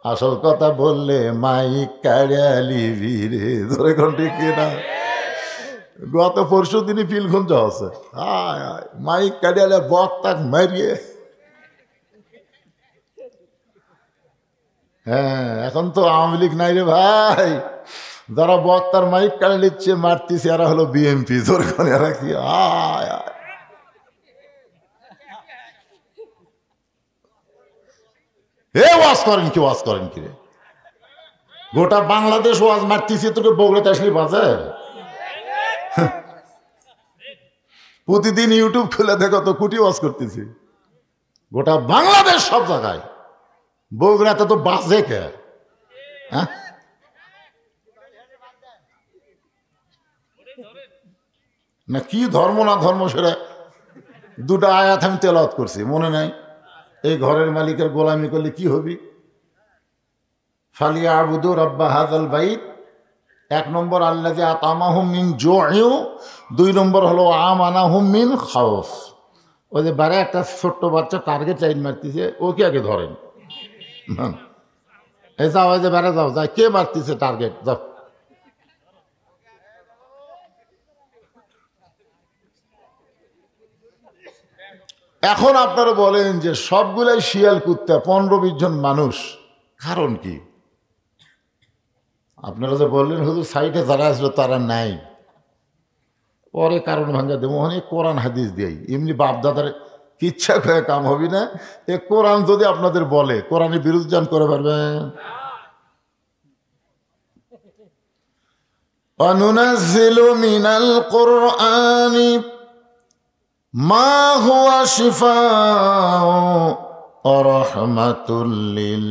আসল কথা বললে মাইক কাড়ালি ভিড়ে ধরে কোন ঠিক না। গত পরশু দিনই পিলখঞ্জ আছে, মাইক কাড়িয়ালে বক তাক মারিয়ে। হ্যাঁ, এখন তো আওয়ামী লীগ নাই রে ভাই, যারা বক্তার মাইক কাড়ে নিচ্ছে মারতেছে এরা হলো বিএনপি। জোর করে এরা কি ওয়াজ করেন কি, ওয়াজ করেন কি রে? গোটা বাংলাদেশ ওয়াজ মারতেছে, তোকে বগুড়াতে আসলে বাজে? প্রতিদিন ইউটিউব খুলে দেখো তো কুটি ওয়াজ করতেছি, গোটা বাংলাদেশ সব জায়গায়। বগুড়াতে তো বাজে কে? হ্যাঁ, না কি ধর্ম না ধর্ম সেটা দুটা আয়াত আমি তেলাওয়াত করছি, মনে নাই? এই ঘরের মালিকের গোলামি করলে কি হবি? ফালিয়া আবুদু রাব্বা হাযাল বাইত, এক নম্বর আল্লাযী আতামাহুম মিন জু'ইউ, দুই নম্বর হলো আমানাহুম মিন খাউফ। ওই যে বারে একটা ছোট্ট বাচ্চা টার্গেট লাইন মারতেছে, ও কি আগে ধরেন? এই যাও, ওই যে বেড়া যাও, যাই কে মারতেছে টার্গেট, যাও। এখন আপনারা বলেন যে সবগুলাই শিয়াল কুত্তা, 15-20 জন মানুষ, কারণ কি? আপনারা যে বললেন হুজুর সাইডে যারা আসলো তারা নাই, পরে কারণ ভাঙ্গা দেবো। অনেক কোরআন হাদিস দিই, এমনি বাপদাদার ইচ্ছা করে কাম হবি না। এ কোরআন যদি আপনাদের বলে, কোরআনের বিরুদ্ধে যান করে পারবেন? অনুনাজ্জিলু মিনাল কুরআনি মা হুয়া শিফাউ ওয়া রাহমাতুল লিল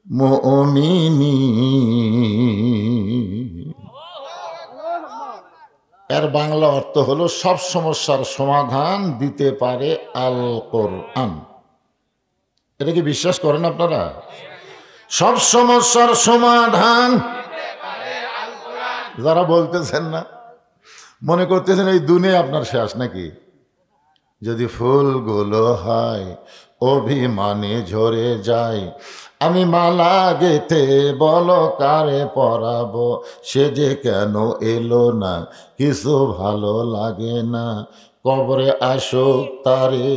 মুমিনিন। এর বাংলা অর্থ হলো সব সমস্যার সমাধান দিতে পারে আল কোরআন। এটা কি বিশ্বাস করেন আপনারা? সব সমস্যার সমাধান যারা বলতেছেন না, মনে করতেছেন এই দুনিয়া আপনার শেষ নাকি? যদি ফুলগুলো হয় অভিমানে ঝরে যায়, আমি মালা গেতে বলো কারে পরাবো, সে যে কেন এলো না, কিছু ভালো লাগে না, কবরে আসুক তারে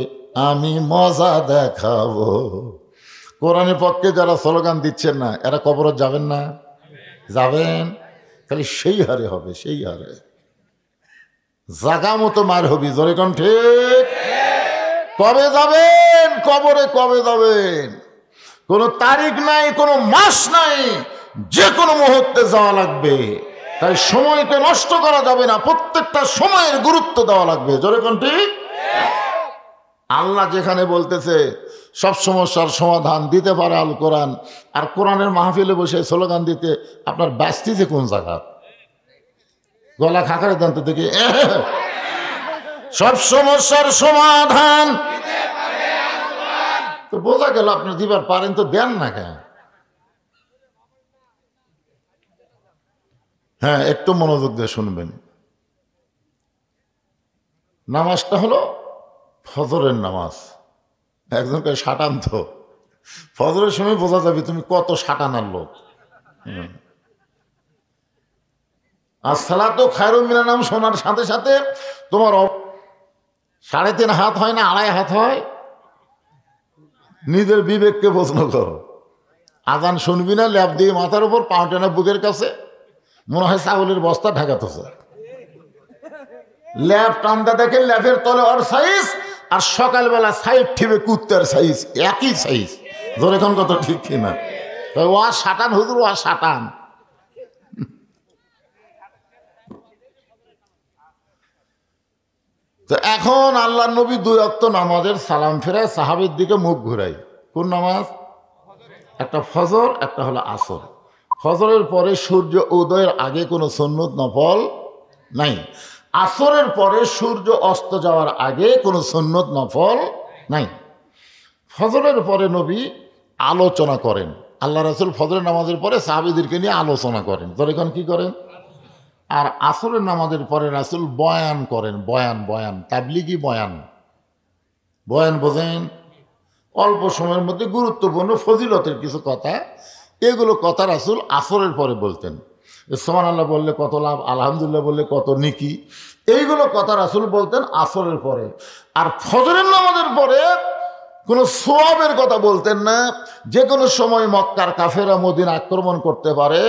আমি মজা দেখাবো। কোরআনের পক্ষে যারা স্লোগান দিচ্ছেন না, এরা কবরে যাবেন না? যাবেন, খালি সেই হারে হবে, সেই হারে জাগা মতো মার হবি। জোরে কোন ঠিক? কবে যাবেন কবরে, কবে যাবেন? কোনো তারিখ নাই, কোনো মাস নাই, যে কোনো মুহূর্তে যাওয়া লাগবে। তাই সময়কে নষ্ট করা যাবে না, প্রত্যেকটা সময়ের গুরুত্ব দেওয়া লাগবে। জোরে কোন ঠিক? আল্লাহ যেখানে বলতেছে সব সমস্যার সমাধান দিতে পারে আল কোরআন, আর কোরআনের মাহফিলে বসে স্লোগান দিতে আপনার ব্যস্তিছে কোন জায়গা? গলা খাকারে দেন তো দেখি। সব সমস্যার সমাধান তো বোঝা গেল, আপনি দিবার পারেন তো দেন না কেন? হ্যাঁ, একটু মনোযোগ দিয়ে শুনবেন। নামাজটা হলো ফজরের নামাজ। একজনকে সাটান, তো ফজরের সময় বোঝা যাবে তুমি কত সাটানার লোক। আর সালাতু খায়রুম মিনান নাম শোনার সাথে সাথে তোমার 3.5 হাত হয় না, 2.5 হাত হয়। নিজের বিবেককে প্রশ্ন করো। আজান শুনবি না, ল্যাপ দিয়ে মাথার উপর, পা টেনা বুকের কাছে, মনে হয় ছাগলের বস্তা ঢাকাতেছে। ল্যাপ টানতে দেখে ল্যাপের তলে ওর সাইজ, আর সকালবেলা সাইড ঠিবে কুত্তার সাইজ, একই সাইজ। ধরে এখন কত ঠিক কিনা? ওয়া সাটান হুজুর, ওয়া সাটান। তো এখন আল্লাহ নবী 2 ওয়াক্ত নামাজের সালাম ফেরায় সাহাবীর দিকে মুখ ঘুরাই। কোন নামাজ? একটা ফজর, একটা হলো আসর। ফজরের পরে সূর্য উদয়ের আগে কোনো সুন্নত নফল নাই। আসরের পরে সূর্য অস্ত যাওয়ার আগে কোনো সুন্নত নফল নাই। ফজরের পরে নবী আলোচনা করেন। আল্লাহ রাসূল ফজরের নামাজের পরে সাহাবীদেরকে নিয়ে আলোচনা করেন। তখন কি করেন? আর আসরের নামাজের পরে রাসূল বয়ান করেন। বয়ান তাবলিগি বয়ান। বয়ান বোঝেন? অল্প সময়ের মধ্যে গুরুত্বপূর্ণ ফজিলতের কিছু কথা এগুলো কথা রাসূল আসরের পরে বলতেন। সুবহানাল্লাহ বললে কত লাভ, আলহামদুলিল্লাহ বললে কত নেকি, এইগুলো কথা রাসূল বলতেন আসরের পরে। আর ফজরের নামাজের পরে কোনো সোয়াবের কথা বলতেন না। যে কোনো সময় মক্কার কাফেরা মদিনা আক্রমণ করতে পারে,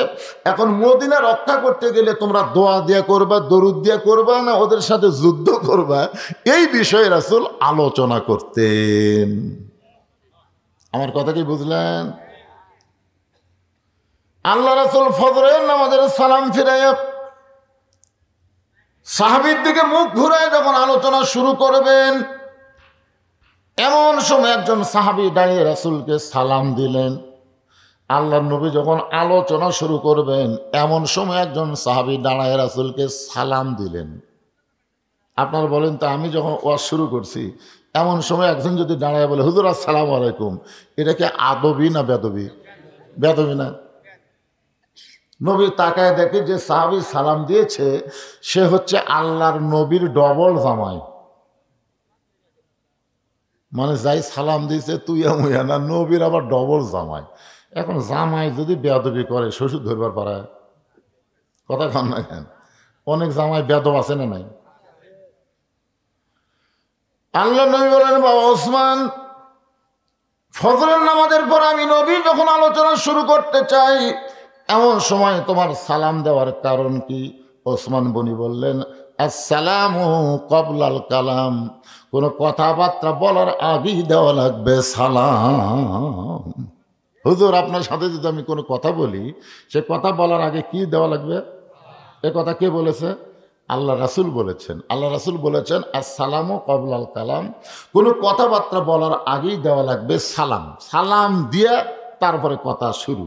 এখন মদিনা রক্ষা করতে গেলে তোমরা দোয়া দিয়া করবা, দরুদ দিয়া করবা, না ওদের সাথে যুদ্ধ করবা, এই বিষয়ে রাসূল আলোচনা করতেন। আমার কথা কি বুঝলেন? আল্লাহ রাসূল ফজরের নামাজের সালাম ফিরাইয়া সাহাবীর দিকে মুখ ঘুরায় যখন আলোচনা শুরু করবেন, এমন সময় একজন সাহাবী দাঁড়িয়ে রাসূলকে সালাম দিলেন। আল্লাহর নবী যখন আলোচনা শুরু করবেন, এমন সময় একজন সাহাবী দাঁড়ায় রাসূলকে সালাম দিলেন। আপনারা বলেন তো, আমি যখন ওয়াজ শুরু করছি, এমন সময় একজন যদি দাঁড়ায় বলে হুজুর আসসালামু আলাইকুম, এটা কি আদবি না বেদবি? বেদবি না? নবী তাকায় দেখে যে সাহাবী সালাম দিয়েছে সে হচ্ছে আল্লাহর নবীর ডবল জামাই। মানে যাই সালাম দিয়েছে তুইয়া মুইয়া না, নবীর আবার ডবল জামাই। এখন জামাই যদি বেয়াদবি করে শ্বশুর ধরবার পারায়? কথা কন না কেন? অনেক জামাই বেয়াদব আছে না নাই? আল্লাহ নবী বলেন, বাবা ওসমান, ফজরের নামাজের পর আমি নবী যখন আলোচনা শুরু করতে চাই, এমন সময় তোমার সালাম দেওয়ার কারণ কি? ওসমান গনি বললেন, আসসালামু ক্বাবলাল কালাম, কোনো কথাবার্তা বলার আগেই দেওয়া লাগবে সালাম। হুজুর আপনার সাথে যদি আমি কোনো কথা বলি, সে কথা বলার আগে কি দেওয়া লাগবে? এ কথা কে বলেছে? আল্লাহ রাসূল বলেছেন। আল্লাহ রাসূল বলেছেন আসসালামু ক্বাবলাল কালাম, কোনো কথাবার্তা বলার আগেই দেওয়া লাগবে সালাম। সালাম দিয়ে তারপরে কথা শুরু।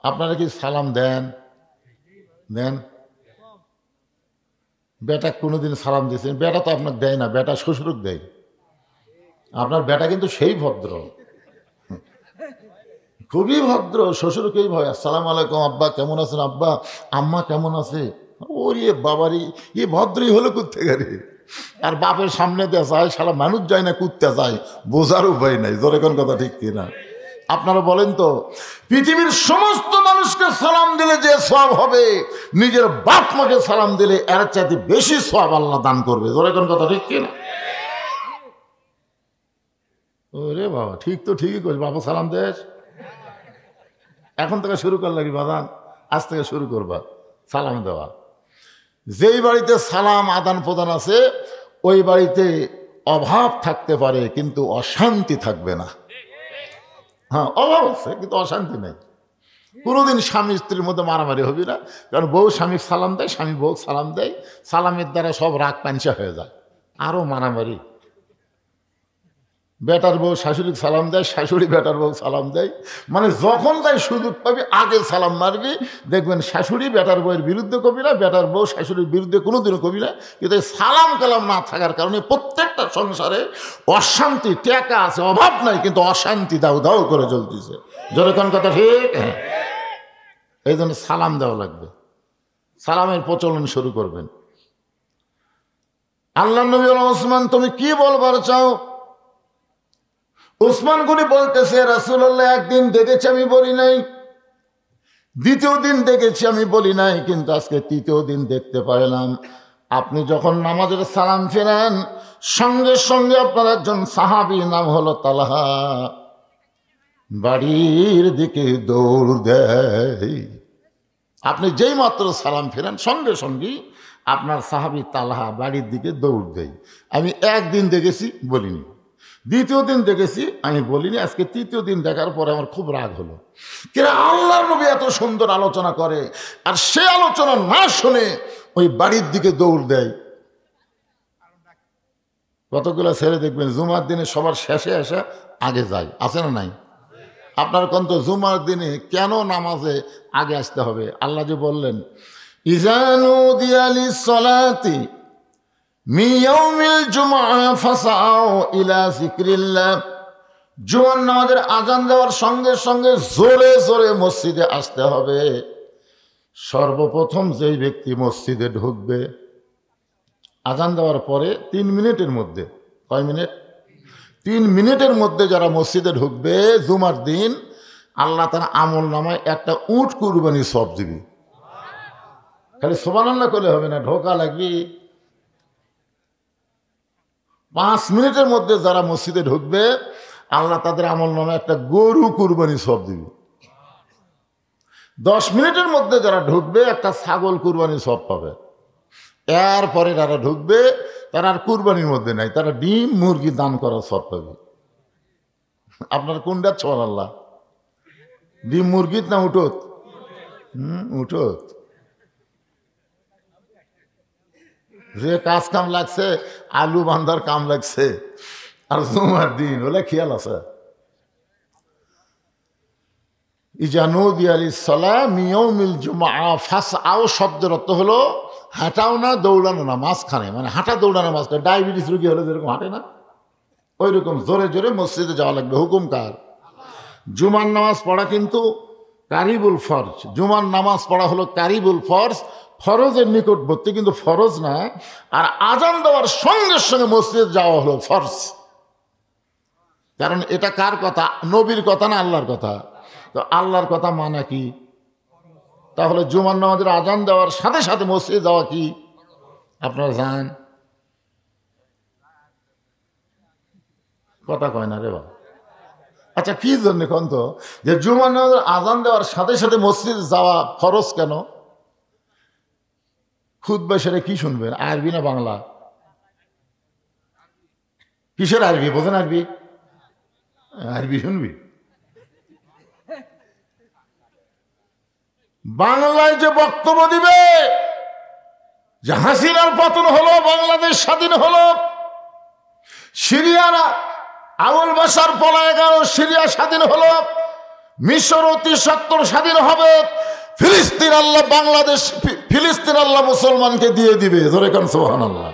আপনারা কি সালাম দেন? দেন? বেটা কোনোদিন সালাম দিয়েছেন? বেটা তো আপনার দেয় না, বেটা শ্বশুরক দেয়। আপনার বেটা কিন্তু সেই ভদ্র, খুবই ভদ্র, শ্বশুরকেই ভয়। আসসালামু আলাইকুম আব্বা, কেমন আছেন আব্বা? আম্মা কেমন আছে? ওরে বাবারি, এ ভদ্রই হলো কোত্থেকে রে? আর বাপের সামনে দিয়ে যায়, সারা মানুষ যায় না কুত্তে যায়, বোঝার উপায় নাই। জোরে কোন কথা ঠিক কিনা? আপনারা বলেন তো, পৃথিবীর সমস্ত মানুষকে সালাম দিলে যে সওয়াব হবে, নিজের বাপ মাকে সালাম দিলে এর চাইতে বেশি সওয়াব আল্লাহ দান করবে। জোরে কোন কথা ঠিক কিনা? ওরে বাবা, ঠিক তো ঠিকই কইস, বাবা সালাম দেশ। এখন থেকে শুরু কর লাগি বাদান, আজ থেকে শুরু করবা সালাম দেওয়া। যেই বাড়িতে সালাম আদান প্রদান আছে, ওই বাড়িতে অভাব থাকতে পারে কিন্তু অশান্তি থাকবে না। হ্যাঁ, অভাব আছে কিন্তু অশান্তি নেই। কোনোদিন স্বামী স্ত্রীর মধ্যে মারামারি হবে না, কারণ বউ স্বামী সালাম দেয়, স্বামী বউ সালাম দেয়, সালামের দ্বারা সব রাগ পাঞ্চা হয়ে যায়, আরও মারামারি। বেটার বউ শাশুড়ি সালাম দেয়, শাশুড়ি বেটার বউ সালাম দেয়, মানে যখন তাই সুযোগ পাবি আগে সালাম মারবি। দেখবেন শাশুড়ি বেটার বউয়ের বিরুদ্ধে কবি না, বেটার বউ শাশুড়ির বিরুদ্ধে কোনোদিনও কবি না। কিন্তু সালাম কালাম না থাকার কারণে প্রত্যেকটা সংসারে অশান্তি টেকা আছে, অভাব নাই, কিন্তু অশান্তি দাউ দাউ করে চলতেছে। যেরকম কথা ঠিক? হ্যাঁ, এই জন্য সালাম দেওয়া লাগবে, সালামের প্রচলন শুরু করবেন। আল্লাহ নবী ওসমান, তুমি কি বলবার চাও? ওসমান গনি বলতেছে, রাসূলুল্লাহ একদিন দেখেছি আমি বলি নাই, দ্বিতীয় দিন দেখেছি আমি বলি নাই, কিন্তু আজকে তৃতীয় দিন দেখতে পাইলাম আপনি যখন নামাজের সালাম ফেরান, সঙ্গে সঙ্গে আপনার একজন সাহাবী নাম হলো তালহা বাড়ির দিকে দৌড় দেয়। আপনি যেই মাত্র সালাম ফেরান, সঙ্গে সঙ্গে আপনার সাহাবী তালহা বাড়ির দিকে দৌড় দেয়। আমি একদিন দেখেছি বলিনি, দ্বিতীয় দিন দেখেছি আমি বলিনি, আজকে তৃতীয় দিন দেখার পরে আমার খুব রাগ হলো। কিরা আল্লাহর নবী এত সুন্দর আলোচনা করে, আর সে আলোচনা না শুনে ওই বাড়ির দিকে দৌড় দেয়। কতগুলো ছেলে দেখবেন জুমার দিনে সবার শেষে এসে আগে যায়, আছে না নাই? আপনার কোন তো জুমার দিনে কেন নামাজে আগে আসতে হবে? আল্লাহ যে বললেন, ইজানু দিয়ালিস সালাতি মিয়াউমিল জুমআ ফাসাউ ইলা যিকরিল্লাহ। জুমার নামাজের আজান দেওয়ার সঙ্গে সঙ্গে জোরে জোরে মসজিদে আসতে হবে। সর্বপ্রথম যেই ব্যক্তি মসজিদে ঢুকবে আজান দেওয়ার পরে 3 মিনিটের মধ্যে, কয় মিনিট? 3 মিনিটের মধ্যে যারা মসজিদে ঢুকবে জুমার দিন, আল্লাহ তার আমল নামায় একটা উট কুরবানি সব দিবি। খালি সুবহানাল্লাহ করলে হবে না, ঢোকা লাগবে। 5 মিনিটের মধ্যে যারা মসজিদে ঢুকবে আল্লাহ তাদের আমল নামায় একটা গরু কুরবানি সব দিবি। 10 মিনিটের মধ্যে যারা ঢুকবে একটা ছাগল কুরবানি সব পাবে। এরপরে যারা ঢুকবে তারা আর কুরবানির মধ্যে নাই, তারা ডিম মুরগি দান করার সব পাবে। আপনার কোনটা সুবহানাল্লাহ? ডিম মুরগিত না উঠত? উঠত। যে কাজ কাম লাগছে, আলু বান্ধার কাম লাগছে, আর জুমার দিন হলে খেয়াল আছে। শব্দের অর্থ হলো হাঁটাও না দৌড়ানো না, মাঝখানে, মানে হাঁটা দৌড়ানো মাঝখানে। ডায়াবেটিস রোগী হলে যেরকম হাঁটে না, ওই রকম জোরে জোরে মসজিদে যাওয়া লাগবে। হুকুম কার? জুমার নামাজ পড়া কিন্তু কারিবুল ফরজ। জুমার নামাজ পড়া হলো কারিবুল ফরজ, ফরজের নিকটবর্তী, কিন্তু ফরজ না। আর আজান দেওয়ার সঙ্গে সঙ্গে মসজিদ যাওয়া হলো ফরজ। কারণ এটা কার কথা? নবীর কথা না আল্লাহর কথা? তো আল্লাহর কথা মানা কি? তাহলে জুমার নামাজের আজান দেওয়ার সাথে সাথে মসজিদে যাওয়া কি? আপনারা জান? কথা কয় না রে বাবা। আচ্ছা, কি জন্য কোন তো যে জুমার নামাজের আজান দেওয়ার সাথে সাথে মসজিদে যাওয়া ফরজ কেন? খুতবা সেরে কি শুনবেন, আরবি না বাংলা? কিসের আরবি? বোঝেন আরবি? আরবি শুনবি? বাংলায় যে বক্তব্য দিবে যে হাসিনার পতন হলো, বাংলাদেশ স্বাধীন হলো, সিরিয়ারা আবুল বাশার পলায় গেল, সিরিয়া স্বাধীন হলো, মিশর অতি সত্তর স্বাধীন হবে, ফিলিস্তিন আল্লাহ বাংলাদেশ, ফিলিস্তিন আল্লাহ মুসলমানকে দিয়ে দিবে। ধরে কান সুবহানাল্লাহ।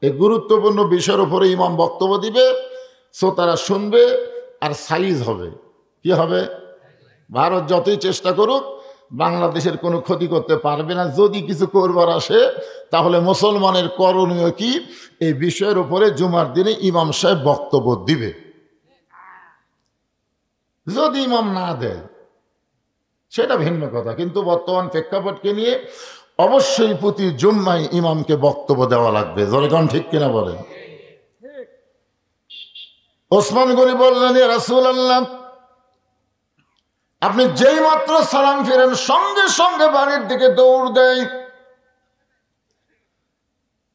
এই গুরুত্বপূর্ণ বিষয়ের উপরে ইমাম বক্তব্য দিবে, শ্রোতারা শুনবে, আর সাইজ হবে। কি হবে? ভারত যতই চেষ্টা করুক বাংলাদেশের কোনো ক্ষতি করতে পারবে না। যদি কিছু করবার আসে তাহলে মুসলমানের করণীয় কি, এই বিষয়ের উপরে জুমার দিনে ইমাম সাহেব বক্তব্য দিবে। যদি ইমাম না দেয় সেটা ভিন্ন কথা, কিন্তু বর্তমান প্রেক্ষাপটকে নিয়ে অবশ্যই প্রতি জুম্মায় ইমামকে বক্তব্য দেওয়া লাগবে। জনগণ ঠিক কিনা বলে? ওসমান গনি বললেন, ইয়া রাসূলুল্লাহ, আপনি যেই মাত্র সালাম ফিরেন সঙ্গে সঙ্গে বাড়ির দিকে দৌড় দেয়।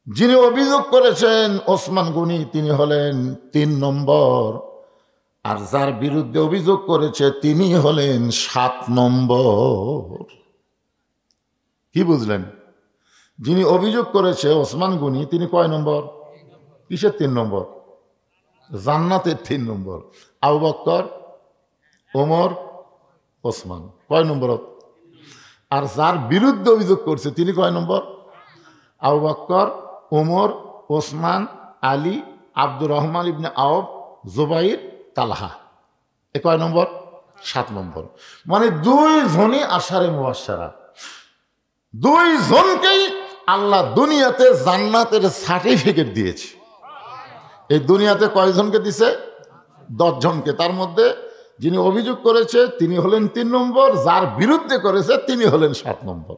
যিনি অভিযোগ করেছেন ওসমান গনি, তিনি হলেন 3 নম্বর, আর যার বিরুদ্ধে অভিযোগ করেছে তিনি হলেন 7 নম্বর। কি বুঝলেন? যিনি অভিযোগ করেছে ওসমান গনি, তিনি কয় নম্বর? কিসের 3 নম্বর? জান্নাতের 3 নম্বর। আবু বকর, ওমর, ওসমান কয় নম্বর? আর যার বিরুদ্ধে অভিযোগ করছে তিনি কয় নম্বর? আবু বকর, ওমর, ওসমান, আলী, আব্দুর রহমান ইবনে আওফ, জুবাইর, তালহা। এ কয় নম্বর? 7 নম্বর। মানে 2 জনই আশারে মুবাশশারা। 2 জনকেই আল্লাহ দুনিয়াতে জান্নাতের সার্টিফিকেট দিয়েছে। এই দুনিয়াতে কয়জনকে দিছে? 10 জনকে। তার মধ্যে যিনি অভিযোগ করেছে তিনি হলেন 3 নম্বর, যার বিরুদ্ধে করেছে তিনি হলেন 7 নম্বর।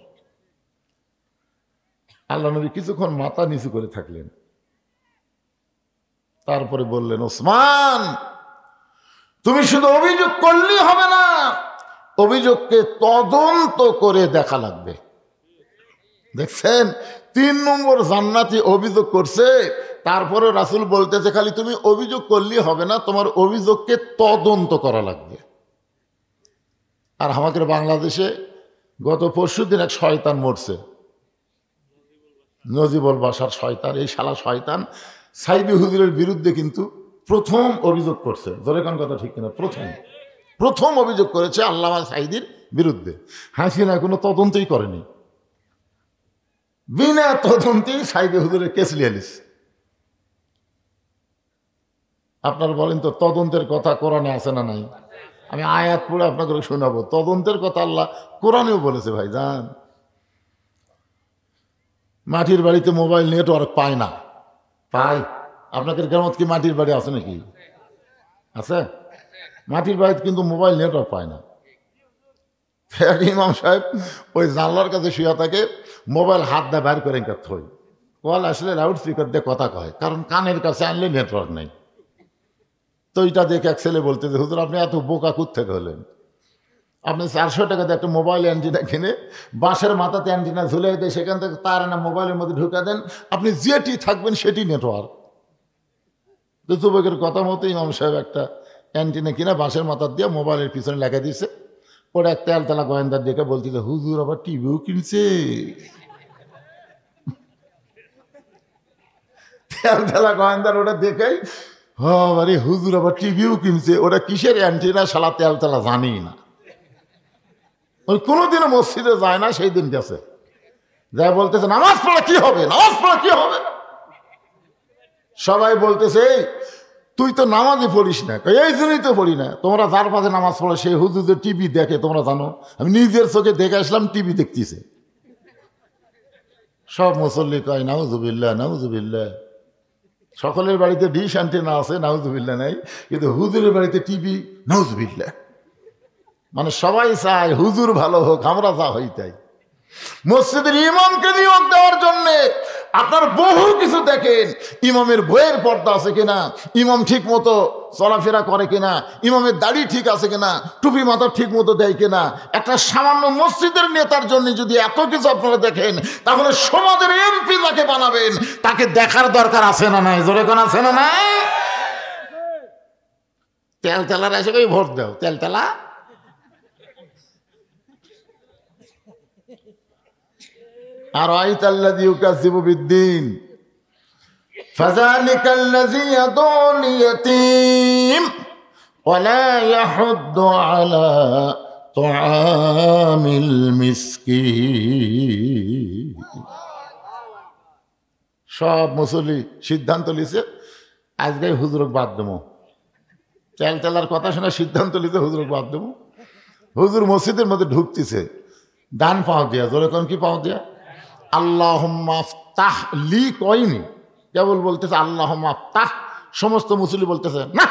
আল্লাহ নবী কিছুক্ষণ মাথা নিচু করে থাকলেন, তারপরে বললেন, ওসমান, তুমি শুধু অভিযোগ করলেই হবে না, অভিযোগকে তদন্ত করে দেখা লাগবে। দেখছেন, 3 নম্বর জান্নাতি অভিযোগ করছে, তারপরে রাসূল বলতেছে খালি তুমি অভিযোগ করলেই হবে না, তোমার অভিযোগকে তদন্ত করা লাগবে। আর আমাদের বাংলাদেশে গত পরশুদিন এক শয়তান মরছে, নজিবুল বাশার শয়তান। এই শালা শয়তান সাইদি হুজুরের বিরুদ্ধে কিন্তু প্রথম অভিযোগ করছে। ধরে কোন কথা ঠিক কিনা? প্রথম অভিযোগ করেছে আল্লামা সাইদির বিরুদ্ধে। হাসিনা কোনো তদন্তই করেনি, বিনা তদন্তেই সাইদি হুজুরের কেস লিয়ালিস। আপনারা বলেন তো, তদন্তের কথা কোরআনে আছে না নাই? আমি আয়াত পড়ে আপনাকে শোনাবো। তদন্তের কথা আল্লাহ কোরআনেও বলেছে। ভাই জান, মাটির বাড়িতে মোবাইল নেটওয়ার্ক পায় না, পায়? আপনাদের গ্রামত কি মাটির বাড়ি আছে নাকি? আছে? মাটির বাড়িতে কিন্তু মোবাইল নেটওয়ার্ক পায় না। ইমাম সাহেব ওই জানলার কাছে শুয়ে থাকে, মোবাইল হাত দিয়ে বাইর করে থই, কল আসলে লাউড স্পিকার দিয়ে কথা কয়, কারণ কানের কাছে আনলে নেটওয়ার্ক নেই। তো এটা দেখে এক ছেলে বলতে যে হুজুর আপনি এত বোকা কোত্থেকে হলেন? আপনি 400 টাকা দিয়ে একটা মোবাইল অ্যান্টিনা কিনে বাঁশের মাথাতে অ্যান্টিনা ঝুলে দেয়, সেখান থেকে তার না মোবাইলের মধ্যে ঢুকে দেন, আপনি যেটি থাকবেন সেটি নেটওয়ার্ক। তো যুবকের কথা মতো ইমাম সাহেব একটা অ্যান্টিনা কিনা বাঁশের মাথা দিয়ে মোবাইলের পিছনে লেখা দিয়েছে। ওরা এক তেলতলা গোয়েন্দার দেখে বলতে যে হুজুর আবার টিভিও কিনছে। তেলতলা গোয়েন্দার ওটা দেখেই আরে হুজুর আবার টিভিও কিনছে। ওরা কিসের অ্যান্টিনা শালা তেলতলা জানি না, ওই কোনোদিনও মসজিদে যায় না, সেই দিন গেছে, যা বলতেছে নামাজ পড়া কি হবে, নামাজ পড়া কি হবে। সবাই বলতেছে তুই তো নামাজই পড়িস না। এই জন্যই তো পড়ি না। তোমরা যার পাশে নামাজ পড়ে সেই হুজুরদের টিভি দেখে, তোমরা জানো? আমি নিজের চোখে দেখে আসলাম, টিভি দেখতেছে। সব মুসল্লি কয় নাউজুবিল্লাহ নাউজুবিল্লাহ। সকলের বাড়িতে ডিশ অ্যান্টেনা আছে, নাউজুবিল্লাহ নাই, কিন্তু হুজুরের বাড়িতে টিভি, নাউজুবিল্লাহ। মানে সবাই চায় হুজুর ভালো হোক, আমরা যা হই তাই। মসজিদের ইমামকে নিয়োগ দেওয়ার জন্য আপনার বহু কিছু দেখেন। ইমামের বইয়ের পর্দা আছে কিনা, ইমাম ঠিক মতো চলাফেরা করে কিনা, ইমামের দাড়ি ঠিক আছে কিনা, টুপি মাথা ঠিক মতো দেয় কিনা। একটা সামান্য মসজিদের নেতার জন্য যদি এত কিছু আপনারা দেখেন, তাহলে সমাজের এমপি যাকে বানাবেন তাকে দেখার দরকার আছে না নাই? জোরে কোন আছে না নাই? তেলতেলার এসে কই ভোট দাও, তেলতেলা। আর আইতাল্লাযী ইউকাযযিবু বিদ্দীন ফাযালিকাল্লাযী ইয়াদুল ইয়াতীম ওয়া লা ইয়াহুদ্দু আলা তুআমিল মিসকিন। সব মুসল্লি সিদ্ধান্ত লিছে আজকে হুজুরক বাদ দেবো। তেলতেলার কথা শুনে সিদ্ধান্ত লিছে হুজুরক বাদ দেবো। হুজুর মসজিদের মধ্যে ঢুকতেছে, ডান পাও দিয়া, জোরে কোন কি পাও দিয়া, আল্লাহুম্মা আফতাহ লি কয়নি, কেবল বলতেছে আল্লাহুম্মা আফতাহ। সমস্ত মুসল্লি বলতেছে না।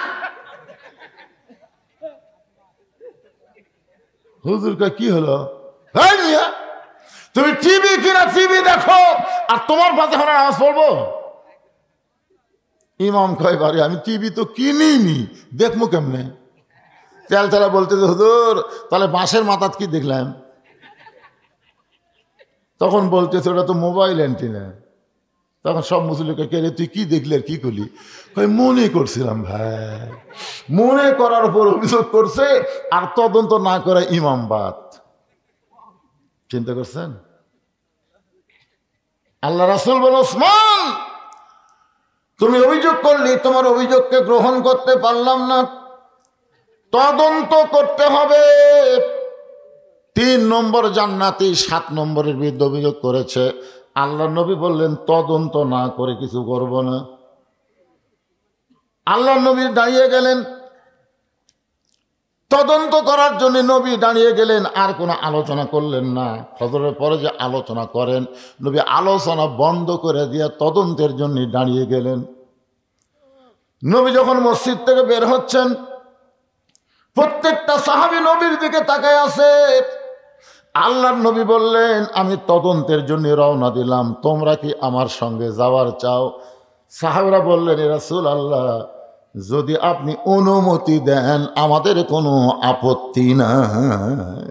হুজুর কয় কি হলো? তুমি টিভি কিনা টিভি দেখো আর তোমার পাশে এখন নামাজ পড়বো? ইমাম কয় বারে আমি টিভি তো কিনিনি, দেখবো কেমনে? তেলতেলা বলতেছে হুজুর তাহলে বাঁশের মাথাত কি দেখলাম? তখন বলতেছে ওটা তো মোবাইল অ্যান্টিনা। তখন সব মুসলিমকে কে রে তুই কি দেখলি আর কি করলি? মনে করছিলাম ভাই। মনে করার উপর অভিযোগ করছে, আর তদন্ত না করে ইমাম বাদ। চিন্তা করছেন? আল্লাহ রাসূল বলেন ওসমান তুমি অভিযোগ করলি, তোমার অভিযোগকে গ্রহণ করতে পারলাম না, তদন্ত করতে হবে। 3 নম্বর জান্নাতি 7 নম্বরের বিরুদ্ধে অভিযোগ করেছে। আল্লাহ নবী বললেন তদন্ত না করে কিছু করব না। আল্লাহ নবী দাঁড়িয়ে গেলেন, তদন্ত করার জন্য নবী দাঁড়িয়ে গেলেন, আর কোনো আলোচনা করলেন না। ফজরের পরে যে আলোচনা করেন, নবী আলোচনা বন্ধ করে দিয়ে তদন্তের জন্য দাঁড়িয়ে গেলেন। নবী যখন মসজিদ থেকে বের হচ্ছেন, প্রত্যেকটা সাহাবী নবীর দিকে তাকায় আছে। আল্লাহর নবী বললেন আমি তদন্তের জন্য রওনা দিলাম, তোমরা কি আমার সঙ্গে যাওয়ার চাও? সাহাবীরা বললেন ইয়া রাসূলুল্লাহ যদি আপনি অনুমতি দেন আমাদের কোনো আপত্তি নাই।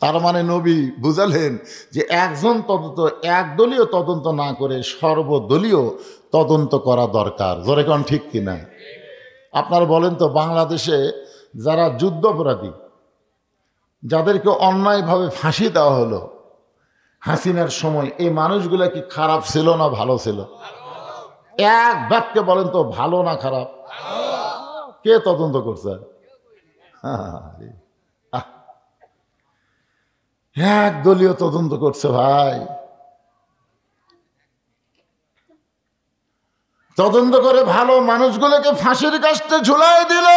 তার মানে নবী বুঝালেন যে একজন তদন্ত, একদলীয় তদন্ত না করে সর্বদলীয় তদন্ত করা দরকার। জোরে কোন ঠিক কিনা? আপনারা বলেন তো বাংলাদেশে যারা যুদ্ধাপরাধী, যাদেরকে অন্যায়ভাবে ফাঁসি দেওয়া হলো হাসিনার সময়, এই মানুষগুলা কি খারাপ ছিল না ভালো ছিল? এক বাক্যে বলেন তো ভালো না খারাপ? কে তদন্ত করছে? একদলীয় তদন্ত করছে ভাই। তদন্ত করে ভালো মানুষগুলোকে ফাঁসির কাস্টে ঝুলাই দিল।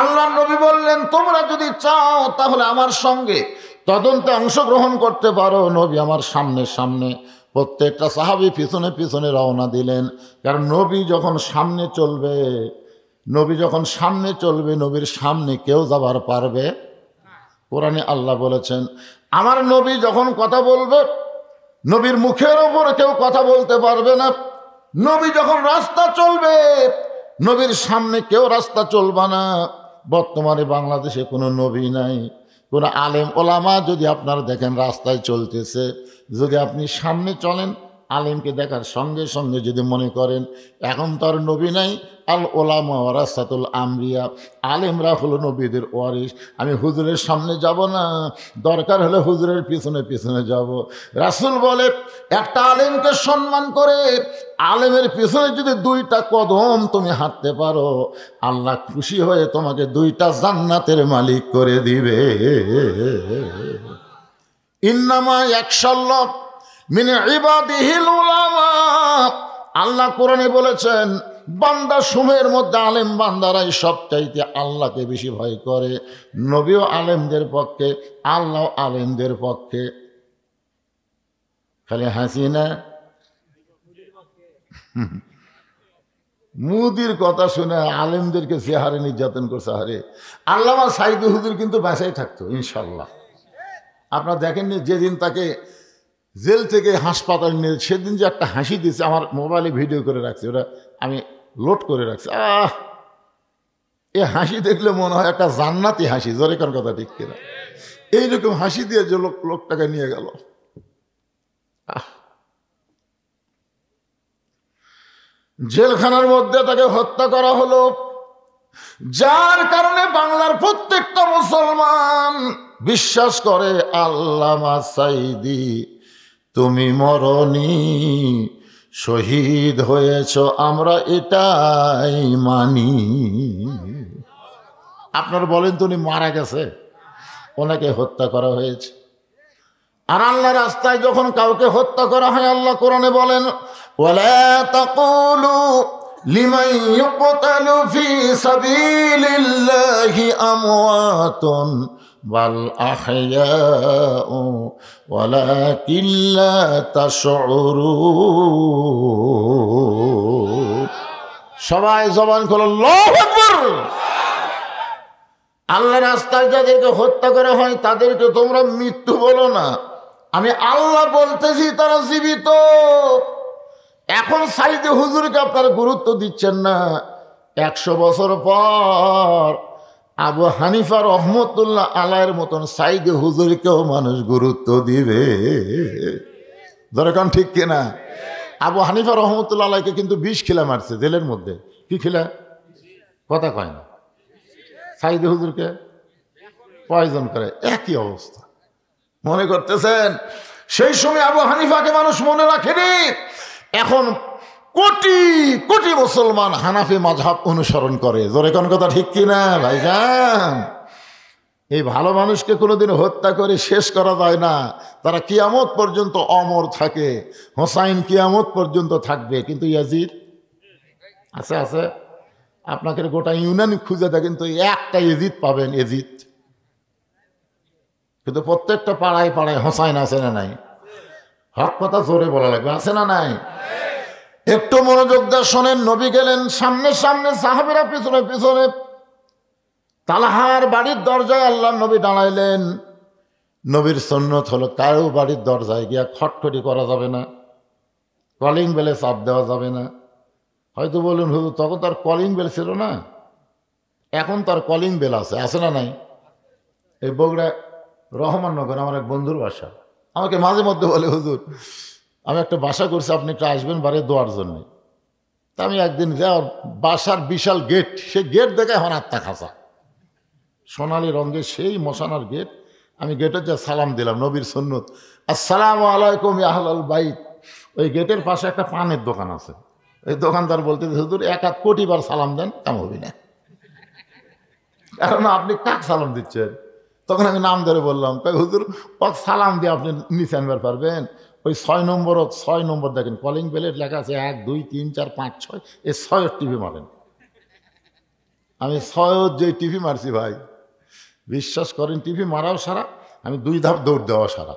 আল্লাহ নবী বললেন তোমরা যদি চাও তাহলে আমার সঙ্গে তদন্তে অংশগ্রহণ করতে পারো। নবী আমার সামনে সামনে প্রত্যেকটা সাহাবী পিছনে পিছনে রওনা দিলেন। কারণ নবী যখন সামনে চলবে, নবীর সামনে কেউ যাবার পারবে। কোরআনে আল্লাহ বলেছেন, আমার নবী যখন কথা বলবে, নবীর মুখের ওপর কেউ কথা বলতে পারবে না। নবী যখন রাস্তা চলবে, নবীর সামনে কেউ রাস্তা চলবে না। বর্তমানে বাংলাদেশে কোনো নবী নাই, কোনো আলেম ওলামা যদি আপনারা দেখেন রাস্তায় চলতেছে, যদি আপনি সামনে চলেন, আলেমকে দেখার সঙ্গে সঙ্গে যদি মনে করেন এখন তো আর নবী নাই, আল ওলামা ওয়ারাসাতুল আমবিয়া, আলেমরা হলো নবীদের ওয়ারিস, আমি হুজুরের সামনে যাব না, দরকার হলে হুজুরের পিছনে পিছনে যাব। রাসূল বলে, একটা আলেমকে সম্মান করে আলেমের পিছনে যদি 2টা কদম তুমি হাঁটতে পারো, আল্লাহ খুশি হয়ে তোমাকে 2টা জান্নাতের মালিক করে দিবে। ইন্নামা ইয়াখশাল্লাহ মিন ইবাদিহিল উলামা, আল্লাহ কোরআনে বলেছেন বান্দা সমূহের মধ্যে আলেম বান্দারাই সবচাইতে আল্লাহকে বেশি ভয় করে। নবীও আলেমদের পক্ষে, আল্লাহ আলেমদের পক্ষে। খালি হাসি না, মুদির কথা শুনে আলেমদেরকে যে হারে নির্যাতন করছে, হারে আল্লামা সাইদি হুজুর কিন্তু বাঁচাই থাকতো ইনশাল্লাহ। আপনারা দেখেননি যেদিন তাকে জেল থেকে হাসপাতাল নিয়ে, সেদিন যে একটা হাসি দিয়েছে, আমার মোবাইলে ভিডিও করে রাখছে, ওটা আমি লোড করে রাখছি। এ হাসি দেখলে মনে হয় একটা জান্নাতি হাসি, জোরে কোন কথা ঠিক কিনা? এইরকম হাসি দিয়ে যে লোকটাকে নিয়ে গেল। জেলখানার মধ্যে তাকে হত্যা করা হলো, যার কারণে বাংলার প্রত্যেকটা মুসলমান বিশ্বাস করে আল্লামা সাইদি তুমি মরনি, শহীদ হয়েছ, আমরা এটাই মানি। আপনারা বলেন তো, উনি মারা গেছে, ওনাকে হত্যা করা হয়েছে। আর আল্লাহ রাস্তায় যখন কাউকে হত্যা করা হয়, আল্লাহ কোরআনে বলেন, ওয়ালা তাকুলু লিমান ইউকতালু ফি সাবিলিল্লাহি আমওয়াতুন বাল আহইয়াউ ওয়ালাকিন লা তাশউরুন। সবাই জবান খোলো, আল্লাহু আকবার। আল্লাহ রাস্তায় যাদেরকে হত্যা করা হয় তাদেরকে তোমরা মৃত্যু বলো না, আমি আল্লাহ বলতেছি তারা জীবিত। এখন সাইদি হুজুরকে আপনারা গুরুত্ব দিচ্ছেন না, 100 বছর পর আবু হানিফা রহমতুল্লাহ আলাইহির মতন সাইদি হুজুরকেও মানুষ গুরুত্ব দিবে। দরকার ঠিক কিনা? আবু হানিফা রহমতুল্লাহ আলাইকে কিন্তু 20 খিলা মারছে জেলের মধ্যে। কি খিলা? কথা কয় না। সাইদি হুজুরকে পয়জন করে, একই অবস্থা। মনে করতেছেন সেই সময় আবু হানিফাকে মানুষ মনে রাখেনি। এখন কোটি কোটি মুসলমান হানাফি মাযহাব অনুসরণ করে। জোরে কোন কথা ঠিক কিনা ভাইজান? এই ভালো মানুষকে কোনোদিন হত্যা করে শেষ করা যায় না। তারা কিয়ামত পর্যন্ত অমর থাকে। হোসাইন কিয়ামত পর্যন্ত থাকবে, কিন্তু ইয়াজিদ আছে আছে। আপনাকে গোটা ইউনানি খুঁজে দেখেন তো একটা এজিদ পাবেন, এজিদ। কিন্তু প্রত্যেকটা পাড়ায় পাড়ায় হোসাইন আছে না নাই? হক কথা জোরে বলা লাগবে, আছে না নাই? একটু মনোযোগ দিয়ে শোনেন। নবী গেলেন সামনে সামনে, সাহাবীরা পিছনে পিছনে। তালহার বাড়ির দরজায় আল্লাহ নবী দাঁড়াইলেন। নবীর সুন্নত হলো কারো বাড়ির দরজায় গিয়া খটখটি করা যাবে না, কলিং বেলে চাপ দেওয়া যাবে না। হয়তো বলুন হুজুর তখন তার কলিং বেল ছিল না, এখন তার কলিং বেল আছে, আছে না নাই? এই বগুড়া রহমাননগর আমার এক বন্ধুর বাসা, আমাকে মাঝে মধ্যে বলে হুজুর আমি একটা বাসা করছি, আপনি একটু আসবেন বাড়ি দোয়ার জন্যে। তা আমি একদিন যাওয়ার বাসার বিশাল গেট, সেই গেট দেখে এখন আত্মা খাসা, সোনালি রঙের সেই মশানার গেট। আমি গেটে যা সালাম দিলাম, নবীর সুন্নত, আসসালামু আলাইকুম ইয়া আহলাল বাইত। ওই গেটের পাশে একটা পানের দোকান আছে। এই দোকানদার বলতে হুজুর 1 কোটি বার সালাম দেন, কাম হবি না, কারণ আপনি কাক সালাম দিচ্ছেন। তখন আমি নাম ধরে বললাম, তাই হুজুর ওক সালাম দিয়ে আপনি নিচে আনবার পারবেন। ওই 6 নম্বর দেখেন কলিং বেলের লেখা আছে 1 2 3 4 5 6, এই 6 টিভি মারেন। আমি 6 যে টিভি মারছি ভাই, বিশ্বাস করেন টিভি মারাও সারা, আমি 2 ধাপ দৌড় দেওয়া সারা।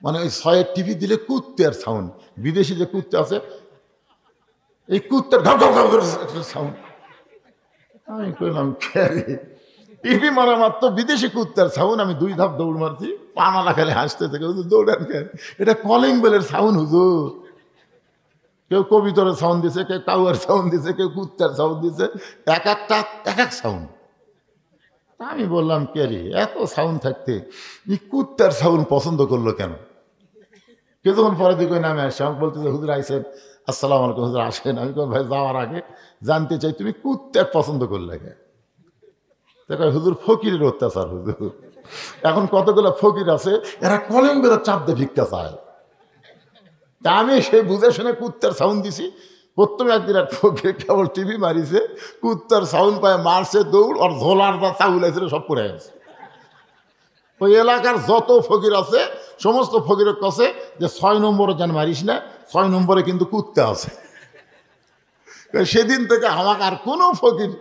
মানে ওই 6-এর টিভি দিলে কুত্তের সাউন্ড, বিদেশি যে কুত্তে আছে এই কুত্তের ঘাউ ঘাউ ঘাউ করে একটা সাউন্ড। আমি কইলাম টিভি মারা মাত্র বিদেশি কুত্তার সাউন্ড। আমি 2 ধাপ দৌড় মারছি, পানালা খেলে হাসতে থেকে, হুজুর দৌড়ান খেলে, এটা কলিং বেলের সাউন্ড হুজুর। কেউ কবিতরের সাউন্ড দিছে, কেউ কাউয়ার সাউন্ড দিছে, কেউ কুত্তার সাউন্ড দিছে, এক একটা এক এক সাউন্ড। আমি বললাম কে রে, এত সাউন্ড থাকতে এই কুত্তার সাউন্ড পছন্দ করলো কেন? কিছুক্ষণ পরে দিকে নামে আসে, আমাকে বলতেছে হুজুর আইসেন, আসসালামু আলাইকুম হুজুর আসেন। আমি কোন ভাই যাওয়ার আগে জানতে চাই তুমি কুত্তার পছন্দ করলে কে? হুজুর ফকিরের অত্যাচার হুজুর। এখন কতগুলো ফকির আছে এরা কলিং বেলের চাপ দিয়ে ভিক্ষা চায়। তা আমি সে বুঝে শুনে কুত্তার সাউন্ড দিছি। প্রথমে একদিন এক ফকির কেবল টিভি মারিছে, কুত্তার সাউন্ড পায় মারছে দৌড়, আর ঝোলার বা চাউল আছে সব পড়ে গেছে। ওই এলাকার যত ফকির আছে সমস্ত ফকিরের কাছে যে 6 নম্বরে যেন মারিস না, 6 নম্বরে কিন্তু কুত্তা আছে। সেদিন থেকে আমাকে আর কোনো ফকির।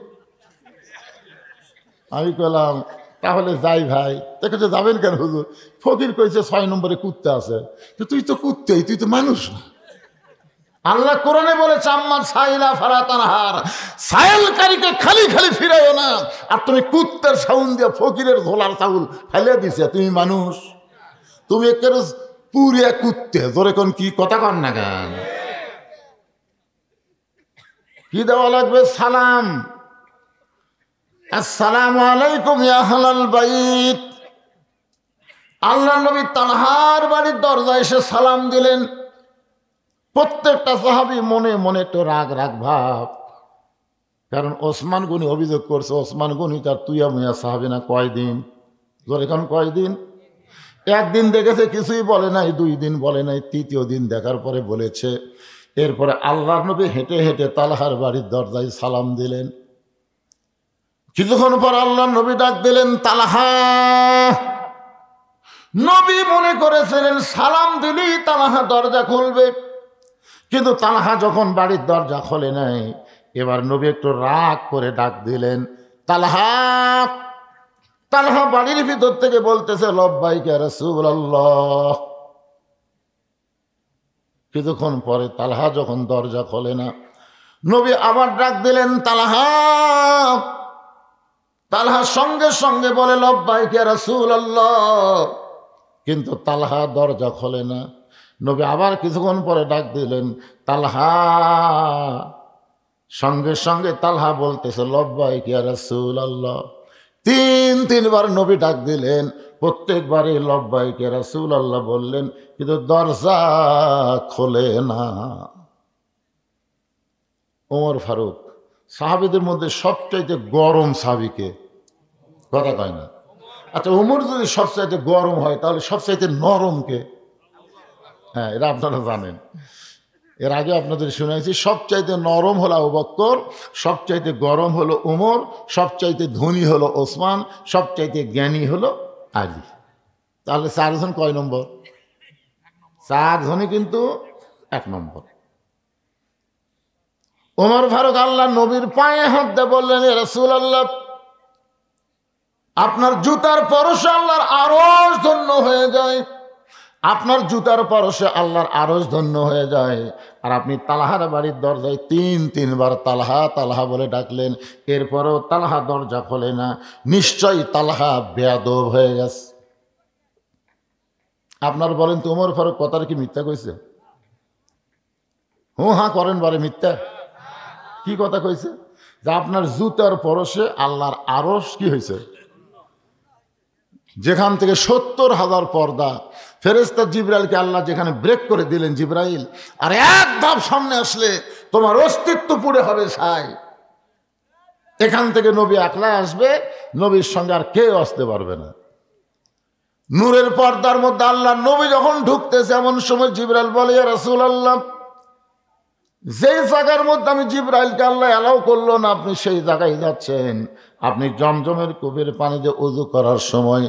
আমি কইলাম তাহলে যাই ভাই। দেখেছে যাবেন কেন হুজুর? ফকির কইছে 6 নম্বরে কুত্তা আছে। তো তুই তো কুত্তেই, তুই তো মানুষ না। আল্লাহ কোরআনে বলেছে আম্মান সাইলা ফারাতানহার, সাইলকারীকে খালি খালি ফিরাইও না। আর তুমি কুত্তার সাউন্ড দিয়ে ফকিরের ঝোলার চাউল ফেলে দিছে। তুমি মানুষ? তুমি একের পুরিয়া কুত্তে। জোরে কোন কি কথা কন না কেন? কি দেওয়া লাগবে? সালাম। আসসালামু আলাইকুম ইয়া আহলাল বাইত। আল্লাহ নবী তালহার বাড়ির দরজায় এসে সালাম দিলেন। প্রত্যেকটা সাহাবী মনে মনে একটু রাগ রাগ ভাব, কারণ ওসমান গনি অভিযোগ করছে ওসমান গনি তার তুইয়া মুয়া সাহাবী না। কয়দিন? জোরে এখন কয়দিন? একদিন দেখেছে কিছুই বলে নাই, 2 দিন বলে নাই, 3য় দিন দেখার পরে বলেছে। এরপরে আল্লাহর নবী হেঁটে হেঁটে তালহার বাড়ির দরজায় সালাম দিলেন। কিছুক্ষণ পর আল্লাহ নবী ডাক দিলেন তালহা। নবী মনে করেছিলেন সালাম দিলেই তালহা দরজা খুলবে, কিন্তু তালহা যখন বাড়ির দরজা খোলে নাই, এবার নবী একটু রাগ করে ডাক দিলেন তালহা। তালহা বাড়ির ভিতর থেকে বলতেছে লব্বাইকা রাসূলুল্লাহ। কিছুক্ষণ পরে তালহা যখন দরজা খোলে না, নবী আবার ডাক দিলেন তালহা। তালহা সঙ্গে সঙ্গে বলে লব্বাইকা রাসূলুল্লাহ, কিন্তু তালহা দরজা খোলে না। নবী আবার কিছুক্ষণ পরে ডাক দিলেন তালহা। সঙ্গে সঙ্গে তালহা বলতেছে লব্বাইকা রাসূলুল্লাহ। 3-3বার নবী ডাক দিলেন, প্রত্যেকবারই লব্বাইকা রাসূলুল্লাহ বললেন, কিন্তু দরজা খোলে না। ওমর ফারুক সাহাবীদের মধ্যে সবচাইতে গরম সাহাবীকে? কথা কয় না। আচ্ছা, ওমর যদি সবচাইতে গরম হয় তাহলে সবচাইতে নরম কে? হ্যাঁ, এটা আপনারা জানেন। এর আগে আপনাদের শুনেছি সবচাইতে নরম হলো আবু বকর, সবচাইতে গরম হলো ওমর, সবচাইতে ধনী হলো ওসমান, সবচাইতে জ্ঞানী হলো আলী। তাহলে 4 জন কয় নম্বর? 4 জনই কিন্তু 1 নম্বর। ওমর ফারুক আল্লাহ নবীর পায়ে হাত দিয়ে বললেন, ইয়া রাসূলুল্লাহ, আপনার জুতার পরশে আল্লাহর আরশ ধন্য হয়ে যায়, আপনার জুতার পরশে আল্লাহর আরশ ধন্য হয়ে যায়। আর আপনি তালহার বাড়ির দরজায় 3-3বার তালহা তালহা বলে ডাকলেন, এরপরেও তালহা দরজা খোলে না। নিশ্চয়ই তালহা বেয়াদব হয়ে গেছে। আপনার বলেন তো ওমর ফারুক কথার কি মিথ্যা কইছে? হ্যাঁ করেন বারে মিথ্যা। কি কথা কইছে? যে আপনার জুতার পরশে আল্লাহর আরশ কি হয়েছে? যেখান থেকে 70,000 পর্দা, ফেরেশতা জিবরাইলকে আল্লাহ যেখানে ব্রেক করে দিলেন, জিবরাইল আর এক ধাপ সামনে আসলে তোমার অস্তিত্ব পুড়ে হবে ছাই। এখান থেকে নবী একলা আসবে, নবীর সঙ্গে আর কেউ আসতে পারবে না। নূরের পর্দার মধ্যে আল্লাহ নবী যখন ঢুকতেছে, এমন সময় জিবরাইল বলে, ইয়া রাসূলুল্লাহ, যেই জায়গার মধ্যে আমি জিবরাইলকে আল্লাহ অ্যালাউ করলো না, আপনি সেই জায়গায় যাচ্ছেন। আপনি জমজমের কূপের পানি দিয়ে ওযু করার সময়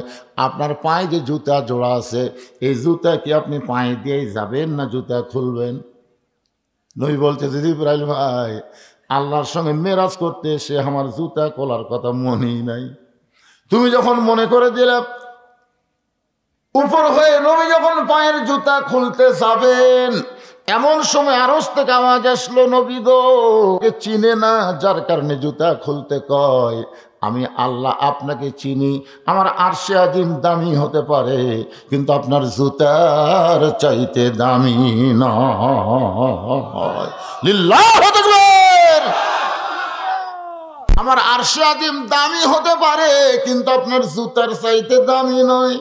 আপনার পায়ে যে জুতা জোড়া আছে, এই জুতা কি আপনি পায়ে দিয়েই যাবেন না জুতা খুলবেন? নবী বলতেছে, জিবরাইল ভাই, আল্লাহর সঙ্গে মেরাজ করতে এসে আমার জুতা খোলার কথা মনেই নাই। তুমি যখন মনে করে দিলে উপর হয়ে নবী যখন পায়ের জুতা খুলতে যাবেন, এমন সময় আরশ থেকে আওয়াজ আসলো, নবী গো, চিনে না, যার কারণে জুতা খুলতে কয়। আমি আল্লাহ আপনাকে চিনি, আমার আরশে আজিম দামি হতে পারে, কিন্তু আপনার জুতার চাইতে দামি নয়। লিল্লাহু তাকবীর। আমার আরশে আজিম দামি হতে পারে, কিন্তু আপনার জুতার চাইতে দামি নয়।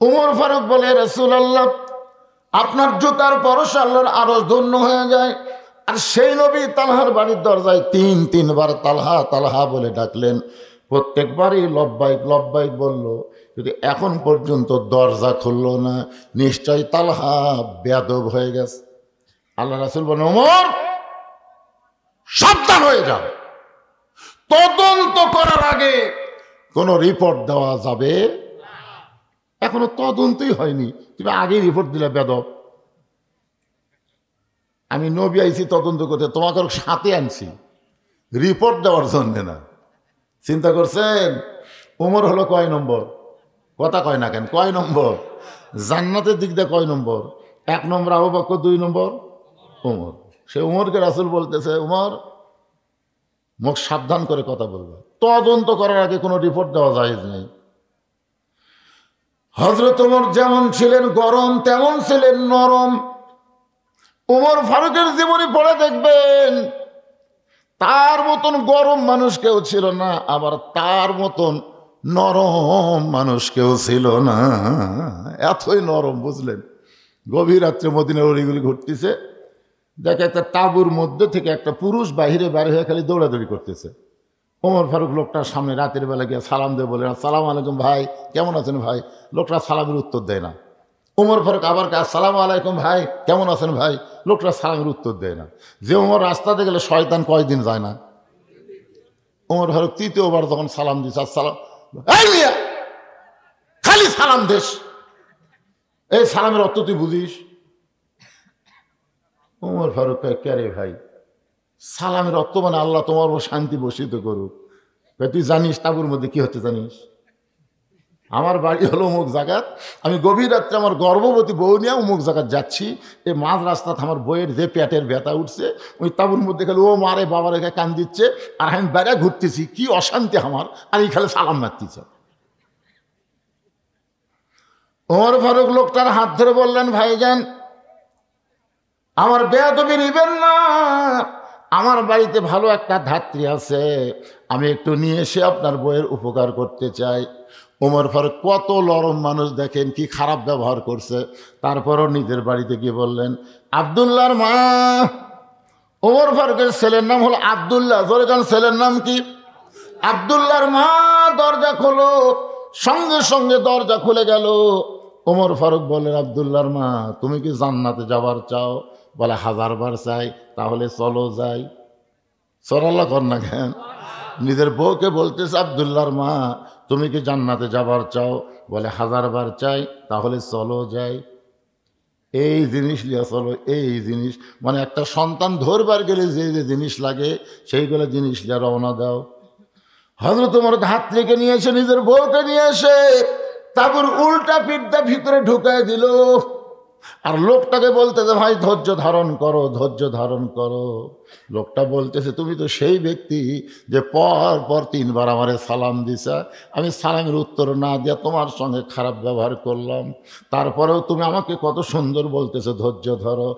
উমর ফারুক বলে, রাসূলুল্লাহ, আপনার জুতার পরশে আল্লাহর আরশ ধন্য হয়ে যায়। আর সেই নবী তালহার বাড়ির দরজায় তিনবার তালহা তালহা বলে ডাকলেন। প্রত্যেকবারই লব্বাইক লব্বাইক বলল, যদি এখন পর্যন্ত দরজা খুলল না, নিশ্চয় তালহা বেয়াদব হয়ে গেছে। আল্লাহ রাসূল বলেন, ওমর সাবধান হয়ে যাও, তদন্ত করার আগে কোনো রিপোর্ট দেওয়া যাবে। এখনো তদন্তই হয়নি, তুমি আগেই রিপোর্ট দিলে বেদব। আমি নবী আইছি তদন্ত করতে, তোমাকে সাথে আনছি রিপোর্ট দেওয়ার জন্য না। চিন্তা করছেন ওমর হলো কয় নম্বর? কথা কয় না কেন? কয় নম্বর? জান্নাতের দিক দিয়ে কয় নম্বর? 1 নম্বর আবু বকর, 2 নম্বর ওমর। সে ওমরকে রাসূল বলতেছে, ওমর মুখ সাবধান করে কথা বলবে, তদন্ত করার আগে কোনো রিপোর্ট দেওয়া জায়েজ নেই। হযরত ওমর যেমন ছিলেন গরম, তেমন ছিলেন নরম। ওমর ফারুকের জীবনী পড়ে দেখবেন, তার মতন গরম মানুষ কেউ ছিল না, আবার তার মতন নরম মানুষ কেউ ছিল না। এতই নরম, বুঝলেন? গভীর রাত্রে মদিনার অলিগুলি ঘুরতেছে, দেখে একটা তাঁবুর মধ্যে থেকে একটা পুরুষ বাহিরে বাইরে হয়ে খালি দৌড়াদৌড়ি করতেছে। ওমর ফারুক লোকটার সামনে রাতের বেলা গিয়ে সালাম দিয়ে বলে, আসসালামু আলাইকুম ভাই, কেমন আছেন ভাই? লোকটা সালামের উত্তর দেয় না। ওমর ফারুক আবার আসসালামু আলাইকুম ভাই, কেমন আছেন ভাই? লোকটা সালামের উত্তর দেয় না। যে ওমর রাস্তাতে গেলে শয়তান কয়দিন যায় না। ওমর ফারুক তৃতীয়বার যখন সালাম দিচ্ছে, আসসালাম, খালি সালাম দেশ, এই সালামের অর্থ তুই বুঝিস? ওমর ফারুক কে রে ভাই, সালামের অর্থ মানে আল্লাহ তোমার শান্তি বসিত করুক। তুই জানিস তাঁবুর মধ্যে কি হচ্ছে জানিস? আমার বাড়ি হলো অমুক জায়গাত, আমি গভীর রাত্রে আমার গর্ভবতী বউ নিয়ে অমুক জায়গায় যাচ্ছি, এই মাঝ রাস্তাতে আমার বইয়ের যে পেটের ব্যথা উঠছে, ওই তাঁবুর মধ্যে খালি ও মারে বাবা রেখে কান দিচ্ছে, আর আমি বেড়া ঘুরতেছি, কি অশান্তি আমার, আর এই খালি সালাম মারতেছে। ওমর ফারুক লোকটার হাত ধরে বললেন, ভাইজান আমার বেয়াদবি নিবেন না, আমার বাড়িতে ভালো একটা ধাত্রী আছে, আমি একটু নিয়ে এসে আপনার বইয়ের উপকার করতে চাই। ওমর ফারুক কত নরম মানুষ, দেখেন কি খারাপ ব্যবহার করছে, তারপরও নিজের বাড়িতে গিয়ে বললেন, আব্দুল্লাহর মা। ওমর ফারুকের ছেলের নাম হলো আব্দুল্লাহ। জোরে কান, ছেলের নাম কি? আব্দুল্লাহর মা। দরজা খোলো, সঙ্গে সঙ্গে দরজা খুলে গেল। ওমর ফারুক বলেন, আব্দুল্লাহর মা, তুমি কি জান্নাতে যাবার চাও? বলে, 1000 বার চাই। তাহলে চলো যাই। সরাল্লাহ কর না কেন? নিজের বউকে বলতেছে, আব্দুল্লাহর মা, তুমি কি জান্নাতে যাবার চাও? বলে, 1000 বার চাই। তাহলে চলো যাই। এই জিনিস লিয়া চলো, এই জিনিস মানে একটা সন্তান ধরবার গেলে যে যে জিনিস লাগে সেইগুলো জিনিস লিয়া রওনা দাও। হযরত ওমর ধাত্রীকে নিয়ে এসে, নিজের বউকে নিয়ে এসে তাঁবুর উল্টা পিঠটা ভিতরে ঢুকায় দিল। আর লোকটাকে বলতেছে, ভাই ধৈর্য ধারণ করো, ধৈর্য ধারণ করো। লোকটা বলতেছে, তুমি তো সেই ব্যক্তি যে পর 3 বার আমারে সালাম দিছা, আমি সালামের উত্তর না দিয়া তোমার সঙ্গে খারাপ ব্যবহার করলাম, তারপরেও তুমি আমাকে কত সুন্দর বলতেছো ধৈর্য ধরো।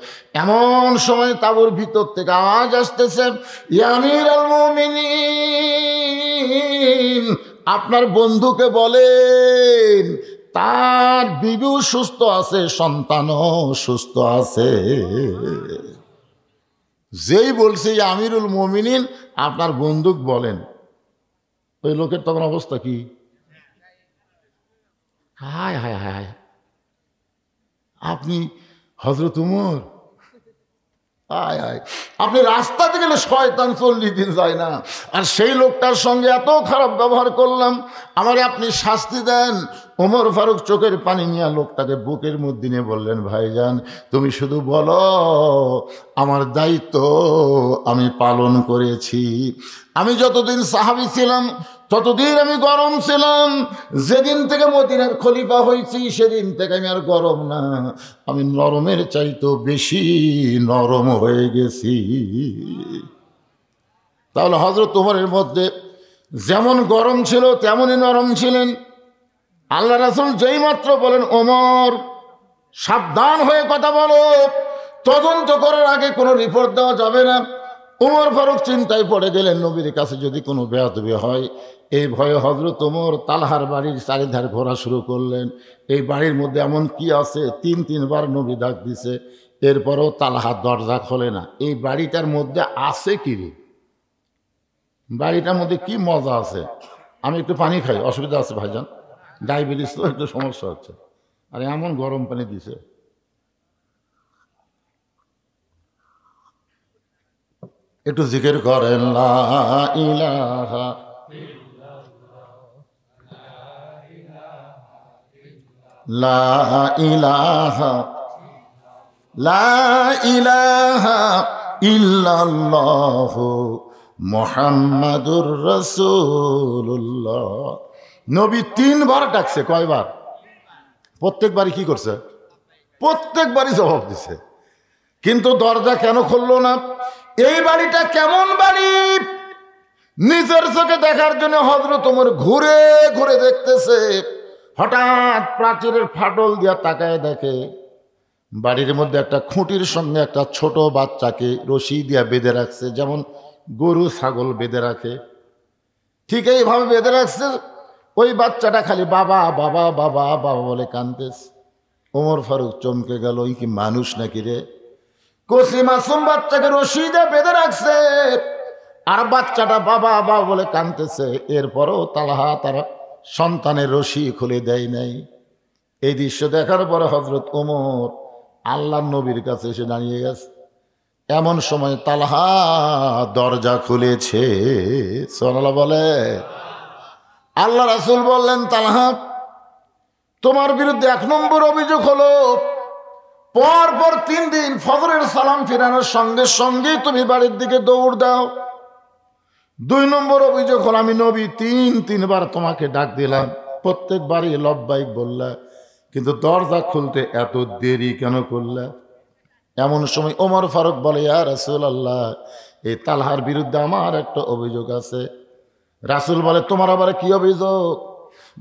এমন সময় তাঁবুর ভিতর থেকে আওয়াজ আসতেছে, ইয়া আমিরুল মুমিনিন, আপনার বন্ধুকে বলেন তার বিবিও সুস্থ আছে, সন্তানও সুস্থ আছে। যেই বলছে আমিরুল মুমিনিন, আপনার বন্ধুক বলেন, ওই লোকের তখন অবস্থা কি? হায় হায় হায়, আপনি হযরত ওমর, আয় আয়, আপনি রাস্তাতে গেলে শয়তান 40 দিন যায় না, আর সেই লোকটার সঙ্গে এত খারাপ ব্যবহার করলাম, আমারে আপনি শাস্তি দেন। ওমর ফারুক চোখের পানি নিয়ে লোকটাকে বুকের মধ্যে নিয়ে বললেন, ভাইজান তুমি শুধু বলো, আমার দায়িত্ব আমি পালন করেছি। আমি যতদিন সাহাবী ছিলাম ততদিন আমি গরম ছিলাম, যেদিন থেকে মদিনার খলিফা হয়েছি সেদিন থেকে আমি আর গরম না, আমি নরমের চাইতেও বেশি নরম হয়ে গেছি। তাহলে হযরত ওমরের মধ্যে যেমন গরম ছিল তেমনই নরম ছিলেন। আল্লাহ রাসূল যেই মাত্র বলেন ওমর সাবধান হয়ে কথা বলো, তদন্ত করার আগে কোনো রিপোর্ট দেওয়া যাবে না। ওমর ফারুক চিন্তায় পড়ে গেলেন, নবীর কাছে যদি কোনো বেয়াদবি হয়। এই ভয়ে হযরত ওমর তালহার বাড়ির চারিধার ঘোরা শুরু করলেন। এই বাড়ির মধ্যে এমন কি আছে, তিনবার নবী ডাক দিছে, এরপরও তালহার দরজা খোলে না। এই বাড়িটার মধ্যে আছে কি রে, বাড়িটার মধ্যে কি মজা আছে? আমি একটু পানি খাই, অসুবিধা আছে ভাইজান, ডায়াবেটিস তো একটু সমস্যা হচ্ছে। আর এমন গরম পানি দিছে, একটু জিকির করেন লা ইলাহা লা ইলাহা লা ইলাহা ইল্লাল্লাহু মুহাম্মাদুর রাসূলুল্লাহ। নবী তিনবার ডাকছে, কয়বার? প্রত্যেকবারই কি করছে? প্রত্যেকবারই জবাব দিছে। কিন্তু দরজা কেন খুললো না? এই বাড়িটা কেমন বাড়ি নিজের চোখে দেখার জন্য হযরত ওমর ঘুরে ঘুরে দেখতেছে। হঠাৎ প্রাচীরের ফাটল দিয়া তাকায় দেখে বাড়ির মধ্যে একটা খুঁটির সঙ্গে একটা ছোট বাচ্চাকে রশি দিয়া বেঁধে রাখছে, যেমন গরু ছাগল বেঁধে রাখে, ঠিক এইভাবে বেঁধে রাখছে। ওই বাচ্চাটা খালি বাবা বাবা বাবা বাবা বলে কাঁদতেছে। ওমর ফারুক চমকে গেল, এই কি মানুষ নাকি রে? কচি মাসুম বাচ্চাকে রশি দিয়ে বেঁধে রাখছে আর বাচ্চাটা বাবা বাবা বলে কাঁদতেছে। এরপরও তালহা তার সন্তানের রশি খুলে দেয় নাই। এই দৃশ্য দেখার পরে হযরত ওমর আল্লাহর নবীর কাছে এসে দাঁড়িয়ে গেছে। এমন সময় তালহা দরজা খুলেছে, সুবহানাল্লাহ বলে। আল্লাহ রাসূল বললেন, তালহা তোমার বিরুদ্ধে 1 নম্বর অভিযোগ হলো পরপর 3 দিন ফজরের সালাম ফিরানোর সঙ্গে সঙ্গে তুমি বাড়ির দিকে দৌড় দাও। 2 নম্বর অভিযোগ হলো আমি নবী তিনবার তোমাকে ডাক দিলাম, প্রত্যেকবারই লব্বাইক বললা, কিন্তু দরজা খুলতে এত দেরি কেন করলা? এমন সময় ওমর ফারুক বলে, ইয়া রাসূলুল্লাহ, এই তালহার বিরুদ্ধে আমার একটা অভিযোগ আছে। রাসূল বলে, তোমার আবার কি অভিযোগ?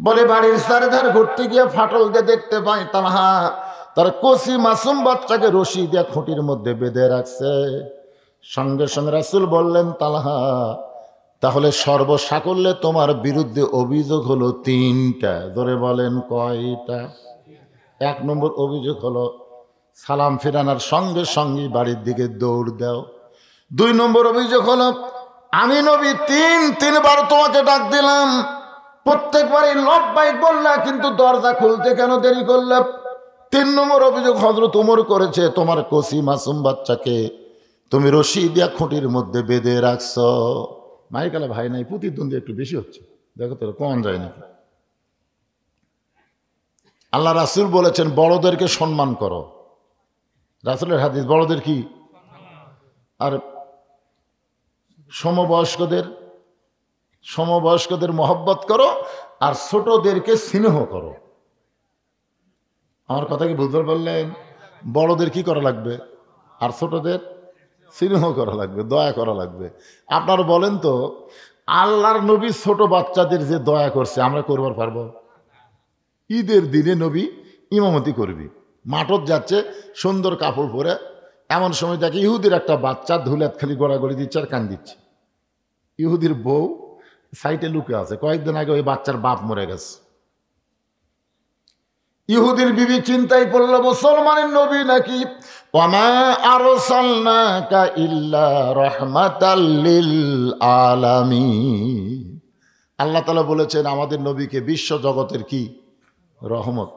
বলে, বাড়ির চারিধার ঘুরতে গিয়ে ফাটল দিয়ে দেখতে পাই তালহা তার কচি মাসুম বাচ্চাকে রশি দিয়ে খুঁটির মধ্যে বেঁধে রাখছে। সঙ্গে সঙ্গে রাসূল বললেন, তালহা তাহলে সর্বসাকল্যে তোমার বিরুদ্ধে অভিযোগ হলো 3টা। ধরে বলেন কয়টা? 1 নম্বর অভিযোগ হলো সালাম ফিরানোর সঙ্গে সঙ্গে বাড়ির দিকে দৌড় দাও। 2 নম্বর অভিযোগ হলো আমি নবী তিনবার তোমাকে ডাক দিলাম, প্রত্যেকবারই লব্বাইক বললা, কিন্তু দরজা খুলতে কেন দেরি করলে? 3 নম্বর অভিযোগ হযরত ওমর করেছে, তোমার কচি মাসুম বাচ্চাকে তুমি রশি দিয়া খুঁটির মধ্যে বেঁধে রাখছো। মাইকালা ভাই নাই, প্রতিদ্বন্দ্বী একটু বেশি হচ্ছে, দেখো তো কম যায় নাকি। আল্লাহ রাসূল বলেছেন বড়দেরকে সম্মান করো, রাসূলের হাদিস, বড়দের কি আর সমবয়স্কদের মহব্বত করো আর ছোটদেরকে স্নেহ করো। আমার কথা কি বুঝতে পারলেন? বড়দের কি করা লাগবে আর ছোটদের স্নেহ করা লাগবে, দয়া করা লাগবে। আপনারা বলেন তো, আল্লাহর নবী ছোট বাচ্চাদের যে দয়া করছে আমরা করবার পারবো? ঈদের দিনে নবী ইমামতি করবি, মাঠত যাচ্ছে সুন্দর কাপড় পরে, এমন সময় দেখে ইহুদির একটা বাচ্চা ধুলাত খালি গড়াগড়ি দিচ্ছে আর কান দিচ্ছে। ইহুদির বউ সাইটে লুকে আছে, কয়েকদিন আগে ওই বাচ্চার বাপ মরে গেছে। ইহুদির বিবি চিন্তায় পড়ল, মুসলমানের নবী নাকি, ওয়ামা আরসালনাকা ইল্লা রাহমাতাল লিল আলামিন। আল্লাহ তাআলা বলেছেন আমাদের নবীকে বিশ্ব জগতের কি রহমত।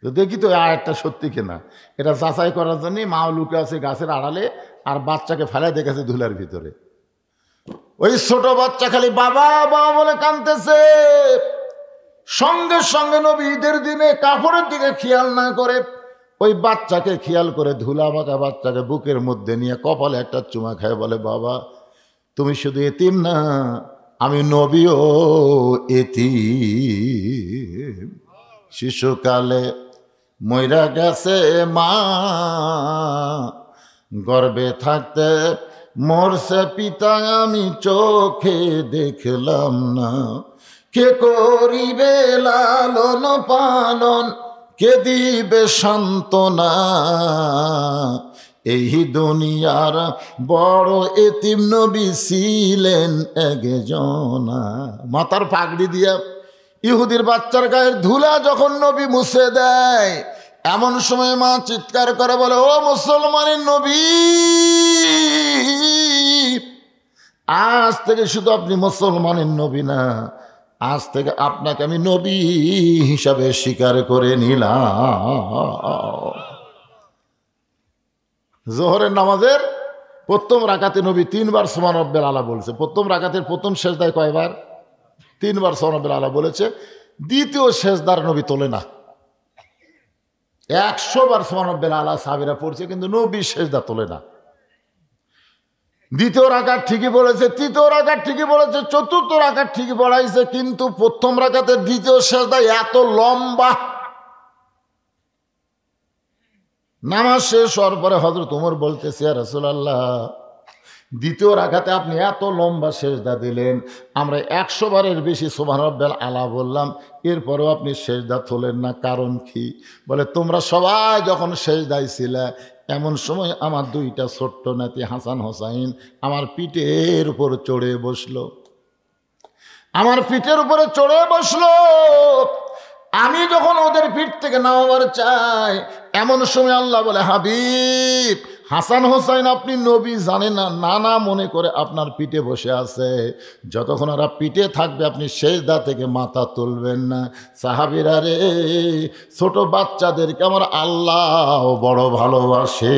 তো দেখি তো আয়াতটা সত্যি কিনা, এটা যাচাই করার জন্য মা লুকে আছে গাছের আড়ালে আর বাচ্চাকে ফেলে দেখেছে ধুলার ভিতরে। ওই ছোট বাচ্চা খালি বাবা বাবা বলে কাঁদতেছে। সঙ্গে সঙ্গে নবী ঈদের দিনে কাপড়ের দিকে খেয়াল না করে ওই বাচ্চাকে খেয়াল করে ধুলা মাখা বাচ্চাকে বুকের মধ্যে নিয়ে কপালে একটা চুমা খায়, বলে বাবা তুমি শুধু এতিম না, আমি নবীও এতিম। শিশুকালে মইরা গেছে মা, গর্ভে থাকতে মরছে পিতা, আমি চোখে দেখলাম না। কে করিবে লালন পালন, কে দিবে সান্ত্বনা, এই দুনিয়ার বড় এতিম নবী ছিলেন একজনা। মাথার পাগড়ি দিয়া ইহুদির বাচ্চার গায়ের ধুলা যখন নবী মুছে দেয়, এমন সময় মা চিৎকার করে বলে, ও মুসলমানের নবী, আজ থেকে শুধু আপনি মুসলমানের নবী না, আজ থেকে আপনাকে আমি নবী হিসাবে স্বীকার করে নিলাম। জোহরের নামাজের প্রথম রাকাতে নবী 3 বার সুবহান রাব্বিল আলা বলেছে। প্রথম রাকাতের প্রথম সেজদায় কয়বার? 3 বার সুবহান রাব্বিল আলা বলেছে। দ্বিতীয় সেজদার নবী তোলে না। 100 বার সুবহান রাব্বিল আলা সাহাবীরা পড়ছে, কিন্তু নবী সেজদা তোলে না। দ্বিতীয় রাকাত ঠিকই বলেছে, তৃতীয় রাকাত ঠিকই বলেছে, চতুর্থ রাকাত ঠিকই পড়াইছে, কিন্তু প্রথম রাকাতের দ্বিতীয় সেজদা এত লম্বা। নামাজ শেষ হওয়ার পরে হযরত ওমর বলতেছে, ইয়া রাসূলুল্লাহ, দ্বিতীয় রাকাতে আপনি এত লম্বা সেজদা দিলেন, আমরা 100 বারের বেশি সুবহান রাব্বিল আলা বললাম, এরপরেও আপনি সেজদা তোলেন না, কারণ কি? বলে, তোমরা সবাই যখন সেজদায় ছিলে, এমন সময় আমার 2টা ছোট্ট নাতি হাসান হোসাইন আমার পিঠের উপর চড়ে বসলো, আমার পিঠের উপরে চড়ে বসলো। আমি যখন ওদের পিঠ থেকে নামাবার চাই, এমন সময় আল্লাহ বলে, হাবিব, হাসান হোসাইন আপনি নবী জানেন না, নানা মনে করে আপনার পিঠে বসে আছে, যতক্ষণ ওরা পিঠে থাকবে আপনি সেজদা থেকে মাথা তুলবেন না। সাহাবীরা রে, ছোট বাচ্চাদেরকে আমার আল্লাহ বড় ভালোবাসে।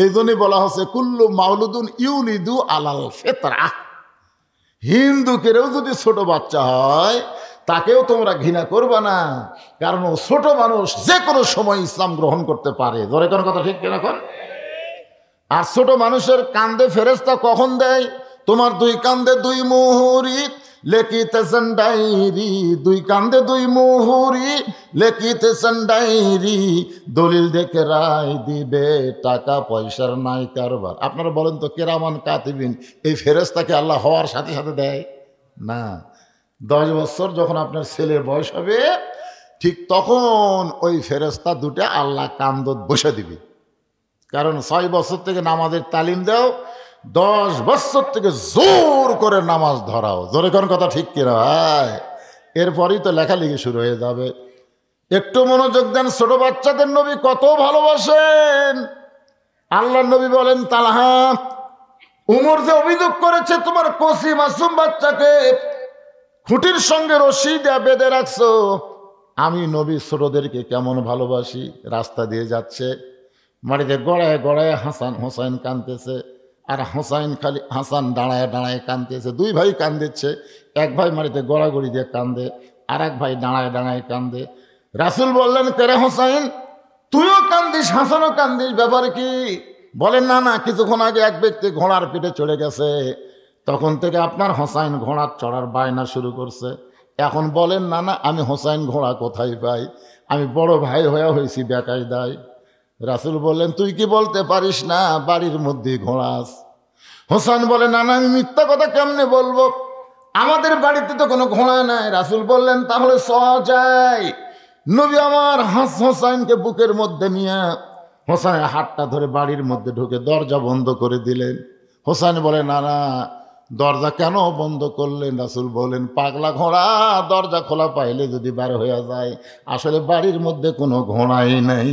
এই জন্যই বলা হচ্ছে, কুল্লু মাউলুদুন ইউলিদু আলাল ফিতরা। হিন্দুকেও যদি ছোট বাচ্চা হয়, তাকেও তোমরা ঘৃণা করবা না, কারণ ও ছোট মানুষ, যে কোনো সময় ইসলাম গ্রহণ করতে পারে। ধরে কোন কথা ঠিক কিনা কোন? আর ছোট মানুষের কান্দে ফেরেশতা কখন দেয়? তোমার 2 কান্দে 2 মুহুরি লেখিতেছেন ডায়েরি, 2 কান্দে 2 মুহুরি লেখিতেছেন ডায়েরি, দলিল দেখে রায় দিবে, টাকা পয়সার নাই কারবার। আপনারা বলেন তো, কেরামান কাতিবিন এই ফেরেশতাকে আল্লাহ হওয়ার সাথে সাথে দেয় না। 10 বছর যখন আপনার ছেলের বয়স হবে, ঠিক তখন ওই ফেরেশতা 2টা আল্লাহ কান্দত বসে দিবে। কারণ 6 বছর থেকে নামাজের তালিম দাও, 10 বছর থেকে জোর করে নামাজ ধরাও। জোরে কোন কথা ঠিক কিনা ভাই? এরপরই তো লেখালেখি শুরু হয়ে যাবে। একটু মনোযোগ দেন, ছোট বাচ্চাদের নবী কত ভালোবাসেন। আল্লাহ নবী বলেন, তালহা, উমর যে অভিযোগ করেছে তোমার কচি মাসুম বাচ্চাকে খুঁটির সঙ্গে রশি দিয়ে বেঁধে রাখছো, আমি নবী ছোটদেরকে কেমন ভালোবাসি। রাস্তা দিয়ে যাচ্ছে, মাটিতে গড়ায় গড়ায় হাসান হোসাইন কাঁদতেছে, আর হাসান দাঁড়ায় দাঁড়ায় কাঁদতেছে। 2 ভাই কাঁদতেছে, এক ভাই মাটিতে গড়াগড়ি দিয়ে কান্দে, আর এক ভাই দাঁড়ায় দাঁড়ায় কান্দে। রাসূল বললেন, তেরে হোসাইন, তুইও কান্দিস, হাসানও কান্দিস, ব্যাপার কি? বলেন, না না, কিছুক্ষণ আগে এক ব্যক্তি ঘোড়ার পিঠে চড়ে গেছে, তখন থেকে আপনার হোসাইন ঘোড়ার চড়ার বায়না শুরু করছে। এখন বলেন, না না, আমি হোসাইন ঘোড়া কোথায় পাই? আমি বড় ভাই হয়েছি বেকায়দায়। রাসূল বললেন, তুই কি বলতে পারিস না বাড়ির মধ্যে ঘোড়া আছে? হোসাইন বলে, না না, আমি মিথ্যা কথা কেমনে বলবো, আমাদের বাড়িতে তো কোনো ঘোড়া নাই। রাসূল বললেন, তাহলে যাই। নবী আমার হোসাইনকে বুকের মধ্যে নিয়ে হোসাইনের হাতটা ধরে বাড়ির মধ্যে ঢুকে দরজা বন্ধ করে দিলেন। হোসাইন বলে, না না, দরজা কেন বন্ধ করলেন? রাসূল বলেন, পাগলা ঘোড়া দরজা খোলা পাইলে যদি বার হয়ে যায়, আসলে বাড়ির মধ্যে কোনো ঘোড়াই নাই।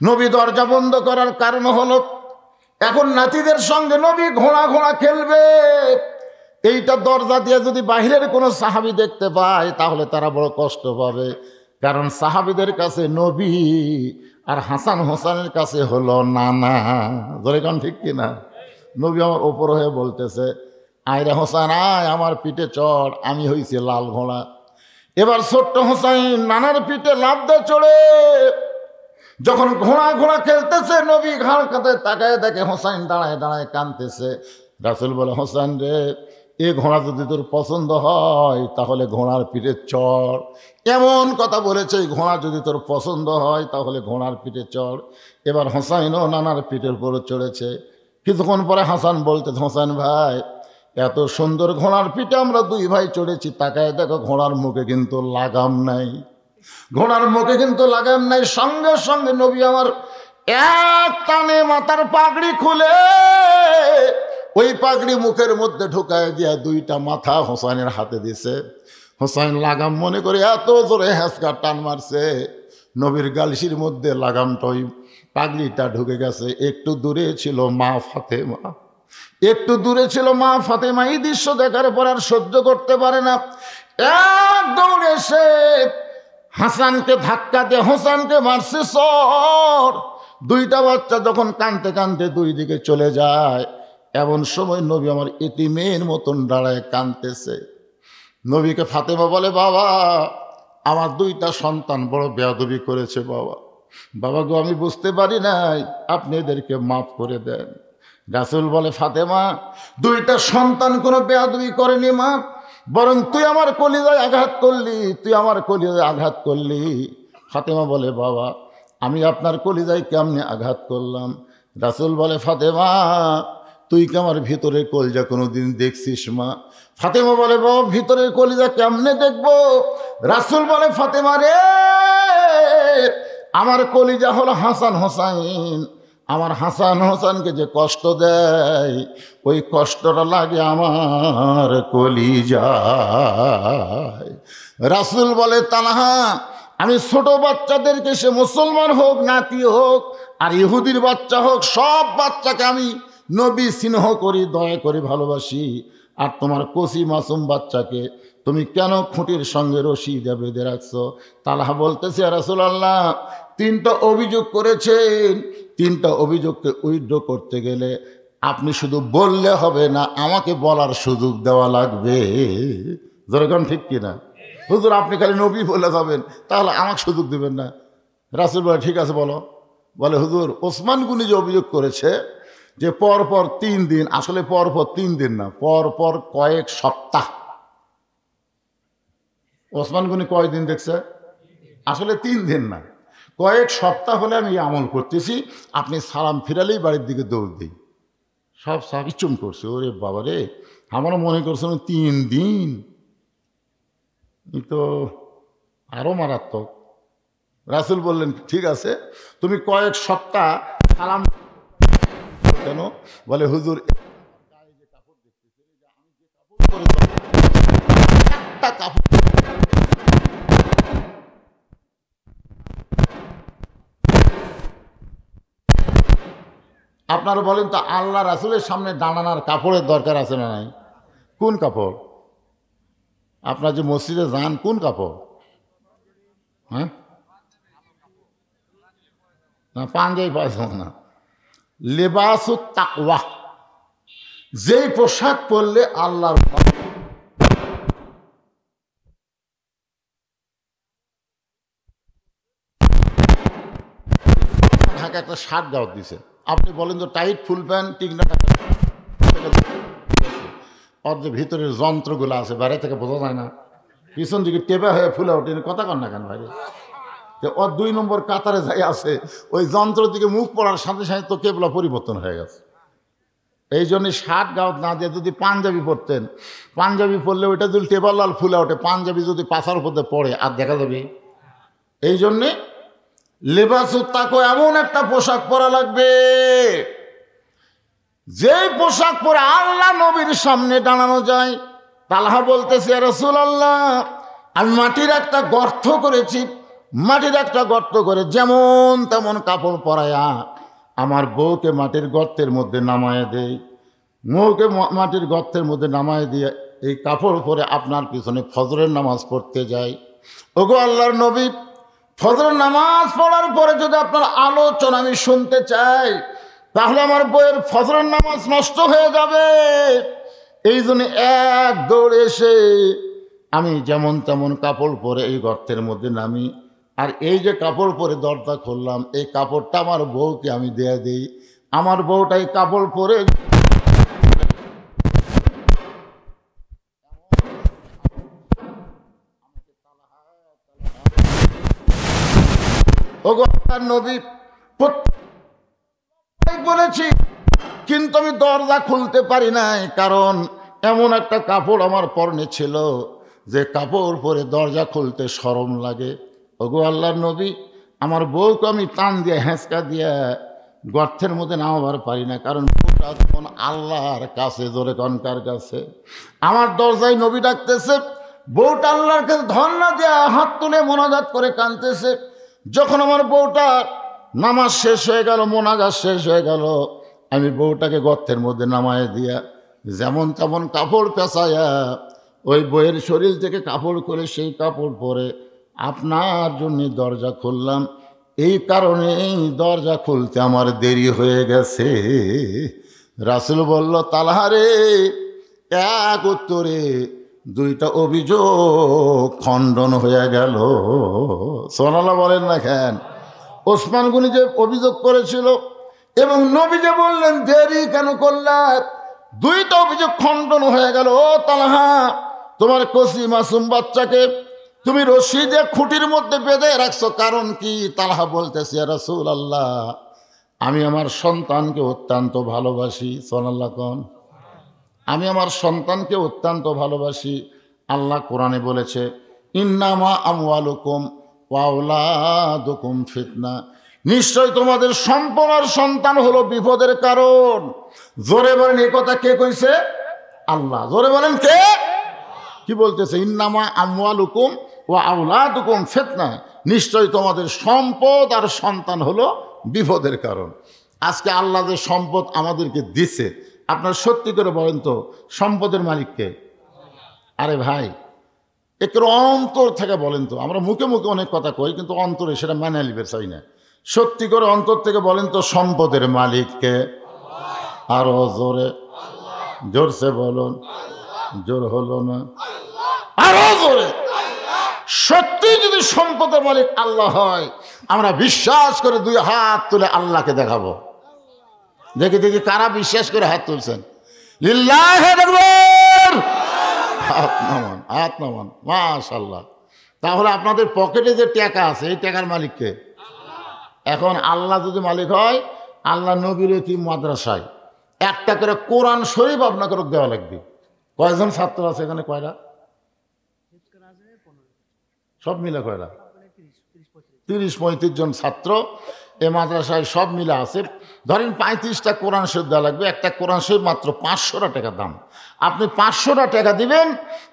নবী দরজা বন্ধ করার কারণ হলো, এখন নাতিদের সঙ্গে নবী ঘোড়া ঘোড়া খেলবে। এইটা দরজা দিয়ে যদি বাহিরের কোনো সাহাবী দেখতে পায়, তাহলে তারা বড় কষ্ট পাবে। কারণ সাহাবীদের কাছে নবী আর হাসান হোসেনের কাছে হলো নানা। ধরে কোন ঠিক কিনা? নবী আমার ওপর হয়ে বলতেছে, আয়রে হোসেন আয়, আমার পিঠে চড়, আমি হইছি লাল ঘোড়া। এবার ছোট্ট হোসাইন নানার পিঠে লাফ দিয়ে চড়ে যখন ঘোড়া ঘোড়া খেলতেছে, নবী ঘাড় কাঁধে তাকায় দেখে হোসাইন দাঁড়ায় দাঁড়ায় কাঁদতেছে। রাসূল বলে, হোসেন রে, এ ঘোড়া যদি তোর পছন্দ হয় তাহলে ঘোড়ার পিঠে চড়। এমন কথা বলেছে, এই ঘোড়া যদি তোর পছন্দ হয় তাহলে ঘোড়ার পিঠে চড়। এবার হোসাইনও নানার পিঠের উপরে চড়েছে। কিছুক্ষণ পরে হাসান বলতে, হোসেন ভাই, এত সুন্দর ঘোড়ার পিঠে আমরা দুই ভাই চড়েছি, তাকায় দেখো ঘোড়ার মুখে কিন্তু লাগাম নাই, ঘোড়ার মুখে কিন্তু লাগাম নাই। সঙ্গে সঙ্গে নবী আমার এক টানে মাথার পাগড়ি খুলে ওই পাগড়ি মুখের মধ্যে ঢুকায় দিয়া দুইটা মাথা হোসাইনের হাতে দিছে। হোসাইন লাগাম মনে করে এত জোরে হ্যাঁচকা টান মারছে, নবীর গালসির মধ্যে লাগামটা ওই পাগড়িটা ঢুকে গেছে। একটু দূরে ছিল মা ফাতেমা, একটু দূরে ছিল মা ফাতেমা। এই দৃশ্য দেখার পর আর সহ্য করতে পারে না, এক দৌড়ে এসে হাসানকে ধাক্কা দিয়ে হোসেনকে মারছে সর। দুইটা বাচ্চা যখন কাঁদতে কাঁদতে দুই দিকে চলে যায়, এমন সময় নবী আমার এতিমের মতন দাঁড়ায় কাঁদতেছে। নবীকে ফাতেমা বলে, বাবা, আমার দুইটা সন্তান বড় বেয়াদবি করেছে বাবা। বাবা গো, আমি বুঝতে পারি নাই, আপনি এদেরকে মাফ করে দেন। রাসূল বলে, ফাতেমা, দুইটা সন্তান কোনো বেয়াদবি করেনি মা, বরং তুই আমার কলিজায় আঘাত করলি, তুই আমার কলিজায় আঘাত করলি। ফাতেমা বলে, বাবা, আমি আপনার কলিজায় কেমনে আঘাত করলাম? রাসূল বলে, ফাতেমা, তুই কি আমার ভিতরের কলিজা কোনোদিন দেখছিস মা? ফাতেমা বলে, বাবা, ভিতরের কলিজা কেমনে দেখবো? রাসূল বলে, ফাতেমা রে, আমার কলিজা হলো হাসান হোসাইন, আমার হাসান হোসেনকে যে কষ্ট দেয় ওই কষ্টটা লাগে আমার কলিজায়। রাসূল বলে, তালহা, আমি ছোট বাচ্চাদেরকে, সে মুসলমান হোক নাতি হোক আর ইহুদির বাচ্চা হোক, সব বাচ্চাকে আমি নবী স্নেহ করি, দয়া করি, ভালোবাসি। আর তোমার কচি মাসুম বাচ্চাকে তুমি কেন খুঁটির সঙ্গে রশি দিয়ে বেঁধে রাখছো? তালহা বলতেছে, রাসূলুল্লাহ, তিনটা অভিযোগ করেছেন, তিনটা অভিযোগকে উইথড্র করতে গেলে আপনি শুধু বললে হবে না, আমাকে বলার সুযোগ দেওয়া লাগবে। যেরকম ঠিক কিনা? হুজুর, আপনি খালি নবী বলে যাবেন, তাহলে আমাকে সুযোগ দেবেন না? রাসূল বলে, ঠিক আছে বলো। বলে, হুজুর, ওসমান গনি যে অভিযোগ করেছে যে পরপর 3 দিন, আসলে পরপর 3 দিন না, পরপর কয়েক সপ্তাহ। ওসমান গনি কয়দিন দেখছে? আসলে 3 দিন না, কয়েক সপ্তাহ হলে আমি আমল করতেছি, আপনি সালাম ফিরালেই বাড়ির দিকে দৌড় দিই। সব সাহাবী চুম করছে। ওরে বাবা রে, আমারও মনে করছিল 3 দিন, তো আরো মারাত্মক। রাসূল বললেন, ঠিক আছে, তুমি কয়েক সপ্তাহ সালাম। কেন? বলে, হুজুর, একটা কাপড় আপনারা বলেন তো, আল্লাহ রাসূলের সামনে দাঁড়ানোর কাপড়ের দরকার আছে না নাই? কোন কাপড়? আপনার যে মসজিদে যান, কোন কাপড়? হ্যাঁ, না, পাঞ্জাবি পায়জামা না, লেবাসুত তাকওয়া, যেই পোশাক পরলে আল্লাহর ঢাকা একটা শার্ট দাওয়াত দিছে, আপনি বলেন তো টাইট ফুল প্যান্ট ঠিক না, ওর যে ভিতরের যন্ত্রগুলো আছে বাইরে থেকে বোঝা যায় না, পিছন দিকে টেপা হয়ে ফুলে ওঠে, কথা কন না কেন ভাই? ওর 2 নম্বর কাতারে যাই আছে, ওই যন্ত্র দিকে মুখ পড়ার সাথে সাথে তো কেবলা পরিবর্তন হয়ে গেছে। এই জন্য শার্ট গাউত না দিয়ে যদি পাঞ্জাবি পরতেন, পাঞ্জাবি পরলে ওইটা যদি টেবার লাল ফুলে ওঠে, পাঞ্জাবি যদি পাশার উপর পড়ে আর দেখা যাবে। এই জন্যে লেবাসুত তাকওয়া, এমন একটা পোশাক পরা লাগবে যে পোশাক পরে আল্লাহ নবীর সামনে দাঁড়ানো যায়। তালহা বলতেছে, ইয়া রাসূলুল্লাহ, আমি মাটির একটা গর্ত করেছি, মাটির একটা গর্ত করে যেমন তেমন কাপড় পরায়া আমার বউকে মাটির গর্তের মধ্যে নামায় দেই, বউকে মাটির গর্তের মধ্যে নামায় দিয়ে এই কাপড় পরে আপনার পিছনে ফজরের নামাজ পড়তে যাই। ওগো আল্লাহর নবী, ফজরের নামাজ পড়ার পরে যদি আপনার আলোচনা আমি শুনতে চাই, তাহলে আমার বউয়ের ফজরের নামাজ নষ্ট হয়ে যাবে। এই জন্য এক দৌড়ে এসে আমি যেমন তেমন কাপড় পরে এই গর্তের মধ্যে নামি, আর এই যে কাপড় পরে দরজা খুললাম, এই কাপড়টা আমার বউকে আমি দিয়ে দিই। আমার বউটা এই কাপড় পরে ওগো আল্লাহর নবী বলেছি, কিন্তু আমি দরজা খুলতে পারি নাই, কারণ এমন একটা কাপড় আমার পরনে ছিল যে কাপড় পরে দরজা খুলতে শরম লাগে। ওগো আল্লাহর নবী, আমার বউকে আমি টান দিয়ে হেঁচকা দিয়ে গর্তের মধ্যে নামাবার পারি না, কারণ বউটা তখন আল্লাহর কাছে, জোরে কনকার কাছে। আমার দরজায় নবী ডাকতেছে, বউটা আল্লাহর কাছে ধর্ণা দেয়া হাত তুলে মোনাজাত করে কাঁদতেছে। যখন আমার বউটা নামাজ শেষ হয়ে গেল, মোনাজাত শেষ হয়ে গেল, আমি বউটাকে গর্তের মধ্যে নামায় দিয়া যেমন তেমন কাপড় পেঁচাইয়া ওই বইয়ের শরীর থেকে কাপড় করে সেই কাপড় পরে আপনার জন্য দরজা খুললাম। এই কারণেই দরজা খুলতে আমার দেরি হয়ে গেছে। রাসূল বলল, তালহারে, এক উত্তরে দুইটা অভিযোগ খণ্ডন হয়ে গেল। সুবহানাল্লাহ বলেন না কেন? ওসমান গনি যে অভিযোগ করেছিল এবং নবী যে বললেন দেরি কেন করলেন, দুইটা অভিযোগ খণ্ডন হয়ে গেল। ও তালহা, তোমার কচি মাসুম বাচ্চাকে তুমি রশি দিয়ে খুঁটির মধ্যে বেঁধে রাখছো, কারণ কি? তালহা বলতেছে, ইয়া রাসূলুল্লাহ, আমি আমার সন্তানকে অত্যন্ত ভালোবাসি। সুবহানাল্লাহ কোন? আমি আমার সন্তানকে অত্যন্ত ভালোবাসি। আল্লাহ কোরআনে বলেছে, ইন্নামা আমওয়ালুকুম ওয়া আওলাদুকুম ফিতনা, নিশ্চয় তোমাদের সম্পদ আর সন্তান হলো বিপদের কারণ। জোরে বলেন, এই কথা কে কইছে? আল্লাহ। জোরে বলেন, কে? কি বলতেছে? ইন্নামা আমওয়ালুকুম ওয়া আওলাদুকুম ফিতনা, নিশ্চয় তোমাদের সম্পদ আর সন্তান হলো বিপদের কারণ। আজকে আল্লাহ যে সম্পদ আমাদেরকে দিছে, আপনার সত্যি করে বলেন তো সম্পদের মালিককে? আরে ভাই, একটু অন্তর থেকে বলেন তো। আমরা মুখে মুখে অনেক কথা কই, কিন্তু অন্তরে সেটা মেনে নিবে চাই না। সত্যি করে অন্তর থেকে বলেন তো সম্পদের মালিককে? আরো জোরে, জোরসে বলুন। জোর হলো না, আরো জোরে। সত্যি যদি সম্পদের মালিক আল্লাহ হয়, আমরা বিশ্বাস করে দুই হাত তুলে আল্লাহকে দেখাবো। দেখি দেখি কারা বিশ্বাস করে হাত তুলছেন। লিল্লাহি আকবার। হাত নামান, হাত নামান। মাশাআল্লাহ। তাহলে আপনাদের পকেটে যে টাকা আছে, এই টাকার মালিককে? এখন আল্লাহ যদি মালিক হয়, আল্লাহ নবীর এতিম মাদ্রাসায় একটা করে কোরআন শরীফ আপনাকে দেওয়া লাগবে। কয়জন ছাত্র আছে এখানে? কয়টা? সব মিলে কয়টা? 30-35 জন ছাত্র এ মাদ্রাসায় সব মিলে আছে। ধরেন 35টা কোরআন শরীফ দেওয়া লাগবে। একটা কোরআন শরীফ মাত্র 500 টাকা দাম। আপনি 500 টাকা দিবেন,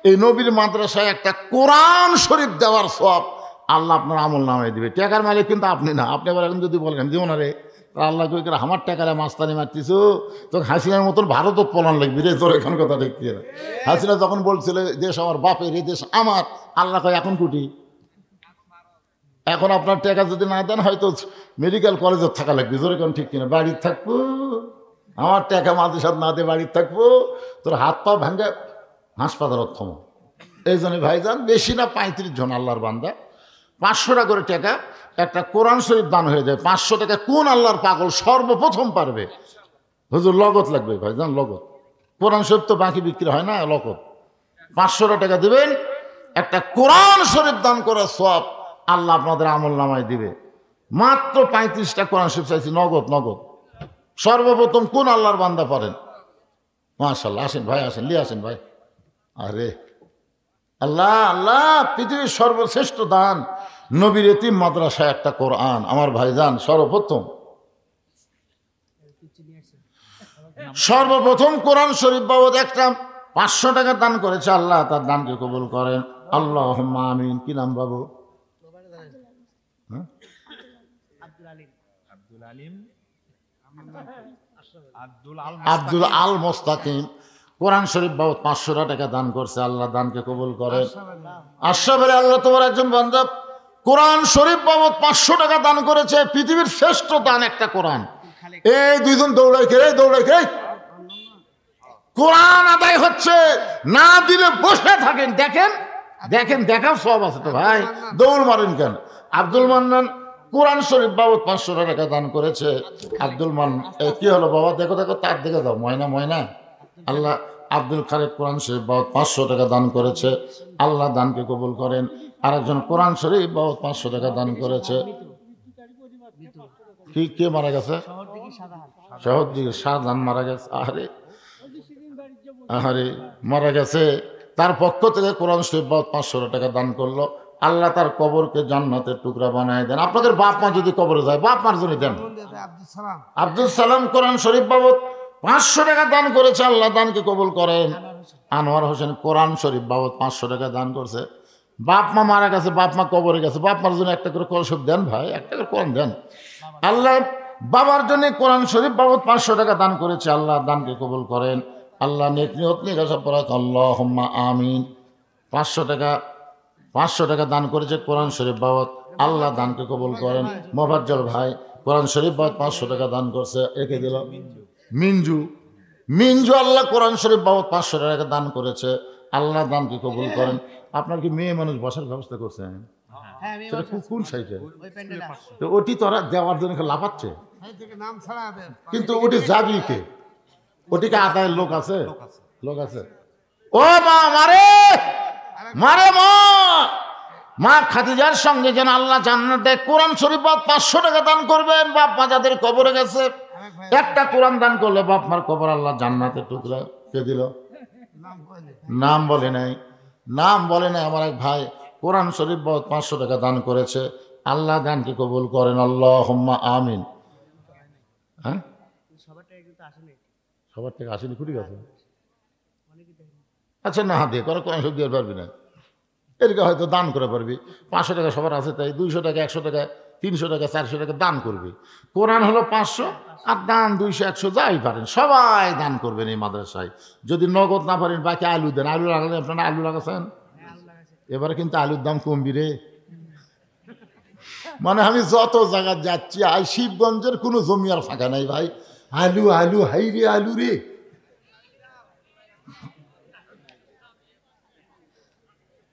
এই নবীর মাদ্রাসায় একটা কোরআন শরীফ দেওয়ার সওয়াব আল্লাহ আপনার আমল নামায় দিবে। টাকার মালিক কিন্তু আপনি না। আপনি আবার এখন যদি বলেন দিব না রে, আল্লাহ কই করে আমার টাকারে মাস্তানি মারতিস, তো হাসিনার মতন ভারতত পলান লাগবি রে। তোর এখন কথা ঠিক না? হাসিনা যখন বলছিল দেশ আমার বাপের, এই দেশ আমার, আল্লাহ কয় এখন কুটি। এখন আপনার টাকা যদি না দেন, হয়তো মেডিকেল কলেজে থাকা লাগবে। জোরে কোন ঠিক কিনা? বাড়ির থাকবো, আমার টাকা মাদ্রাসাত না দিয়ে বাড়ির থাকবো, তোর হাত পা ভাঙ্গে হাসপাতালত থমো। এই জন্য ভাইজান, বেশি না 35 জন আল্লাহর বান্দা 500 টাকা করে টাকা একটা কোরআন শরীফ দান হয়ে যায়। 500 টাকা কোন আল্লাহর পাগল সর্বপ্রথম পারবে? হুজুর লগত লাগবে ভাইজান, লগত। কোরআন শরীফ তো বাকি বিক্রি হয় না, লগত। 500 টাকা দিবেন, একটা কোরআন শরীফ দান করার সওয়াব আল্লাহ আপনাদের আমল নামায় দিবে। মাত্র 35টা কোরআন শরীফ চাইছি, নগদ নগদ। সর্বপ্রথম কোন আল্লাহর বান্দা পারেন? মাশাআল্লাহ। আসেন ভাই, আসেন, লিয়ে আসেন ভাই। আরে আল্লাহ, আল্লাহ পৃথিবীর সর্বশ্রেষ্ঠ দান নবীর এতিম মাদ্রাসায় একটা কোরআন। আমার ভাইজান সর্বপ্রথম কোরআন শরীফ বাবদ একটা 500 টাকা দান করেছে। আল্লাহ তার দানকে কবুল করেন। আল্লাহুম্মা আমিন। কি নাম বাবু? আব্দুল আল মোস্তাকিম। কোরআন শরীফ বাবদ 500 টাকা দান করছে। আল্লাহ দানকে কবুল করেন। আশরাফের আল্লাহ তোমার একজন বান্দা কোরআন শরীফ বাবদ 500 টাকা দান করেছে। পৃথিবীর শ্রেষ্ঠ দান একটা কোরআন। এই দুইজন দৌড়াইকে কোরআন আদায় হচ্ছে, না দিলে বসে থাকেন, দেখেন দেখেন, দেখার সব আছে তো ভাই, দৌড় মারেন কেন? আব্দুল মান্নান কোরআন শরীফ বাবদ 500 টাকা দান করেছে। আব্দুল মান্নান কি হলো বাবা? দেখো দেখো, তার দিকে যাও। ময়না ময়না। আল্লাহ আব্দুল খালেক কোরআন শরীফ বাবদ 500 টাকা দান করেছে। আল্লাহ দানকে কবুল করেন। আরেকজন কোরআন শরীফ বাবদ 500 টাকা দান করেছে। কি কে মারা গেছে? শহর দিকে শাহজাহান মারা গেছে। আরে আরে মারা গেছে, তার পক্ষ থেকে কোরআন শরীফ 500 টাকা দান করলো। আল্লাহ তার কবরকে জান্নাতের টুকরা বানায় দেন। আপনাদের বাপ মা যদি কবরে যায়, বাপ মার জন্য দেন। আব্দুল সালাম কোরআন শরীফ বাবদ 500 টাকা দান করেছে, আল্লাহ দানকে কবুল করেন। আনোয়ার হোসেন কোরআন শরীফ বাবদ 500 টাকা দান করছে। বাপ মা মারা গেছে, বাপ মা কবরে গেছে, বাপ মার জন্য একটা করে কোরআন শরীফ দেন ভাই, একটা করে কোরআন দেন। আল্লাহ বাবার জন্য কোরআন শরীফ বাবদ 500 টাকা দান করেছে, আল্লাহ দানকে কবুল করেন। আল্লাহ নেক নিয়ত নিয়ে গেছে পড়া আল্লাহুম্মা আমিন। 500 টাকা দান করেছে কোরআন শরীফ বাবদ, আল্লাহ দানকে কবুল করেন। মোফাজ্জল ভাই কোরআন শরীফ বাবদ 500 টাকা দান করছে, একে দিল মিঞ্জু। মিঞ্জু আল্লাহ কোরআন শরীফ বাবদ 500 টাকা দান করেছে, আল্লাহ দানকে কবুল করেন। আপনার কি মেয়ে মানুষ বসার ব্যবস্থা করছেন? সেটা কোন সাইডে? ওটি তোরা দেওয়ার জন্য লাফাচ্ছে, কিন্তু ওটি যাবি কে? ওটিকে আদায়ের লোক আছে, লোক আছে। ও মা মারে মারে মা খাদিজার সঙ্গে যেন আল্লাহ জান্নাত দেয়। কোরআন শরীফ 500 টাকা দান করবেন। বাপ মা যাদের কবরে গেছে, একটা কোরআন দান করলে বাপ মার কবর আল্লাহ জান্নাতের টুকরা কে দিল? নাম বলে নাই, নাম বলে নাই। আমার এক ভাই কোরআন শরীফ 500 টাকা দান করেছে, আল্লাহ দানকে কবুল করেন। আল্লাহুম্মা আমিন। হ্যাঁ, সবার থেকে আসেনি, কুটি গেছে। আচ্ছা না দিয়ে করে কোরআন শরীফ দিয়ে পারবি না, এদিকে হয়তো দান করে পারবি। 500 টাকা সবার আছে, তাই 200 টাকা 100 টাকা 300 টাকা 400 টাকা দান করবি। কোরআন হলো 500, আর দান 200 100 যাই পারেন সবাই দান করবেন এই মাদ্রাসায়। যদি নগদ না পারেন বাকি আলু দেন। আলু লাগালে আপনারা আলু লাগাচ্ছেন, এবারে কিন্তু আলুর দাম কমবি রে। মানে আমি যত জায়গা যাচ্ছি, শিবগঞ্জের কোনো জমি আর ফাঁকা নাই ভাই। আলু আলু হাই রে আলু রে।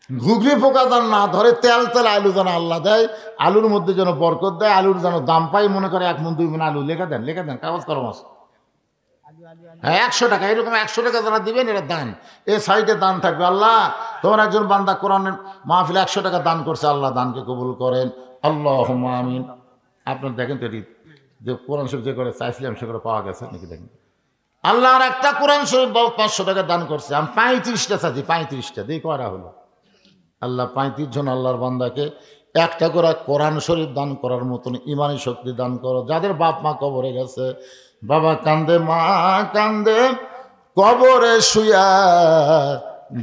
ঘুগলি পোকা যেন না ধরে, তেল তেল আলু যেন আল্লাহ দেয়, আলুর মধ্যে যেন বরকত দেয়, আলুর যেন দাম পাই। মনে করে 1 মণ 2 মণ আলু লেখা দেন, লেখা দেন, কাগজ কলম আছে। হ্যাঁ 100 টাকা, এরকম 100 টাকা যারা দিবেন এটা দান। এ সাইডে দান থাকবে। আল্লাহ তোমার একজন বান্দা কোরআনের মাহফিলে 100 টাকা দান করছে, আল্লাহ দানকে কবুল করেন। আল্লাহুম্মা আমিন। আপনার দেখেন তো এটি যে কোরআন শরীফ যে করে চাইছিলাম সে করে পাওয়া গেছে নাকি দেখেন। আল্লাহর একটা কোরআন শরীফ 500 টাকা দান করছে, আমি 35টা চাচ্ছি, 35টা দিয়ে করা হলো। আল্লাহ 35 জন আল্লাহর বান্দাকে একটা করে কোরআন শরীফ দান করার মতন ইমানি শক্তি দান করো। যাদের বাপ মা কবরে গেছে, বাবা কান্দে মা কান্দে কবরে শুয়া,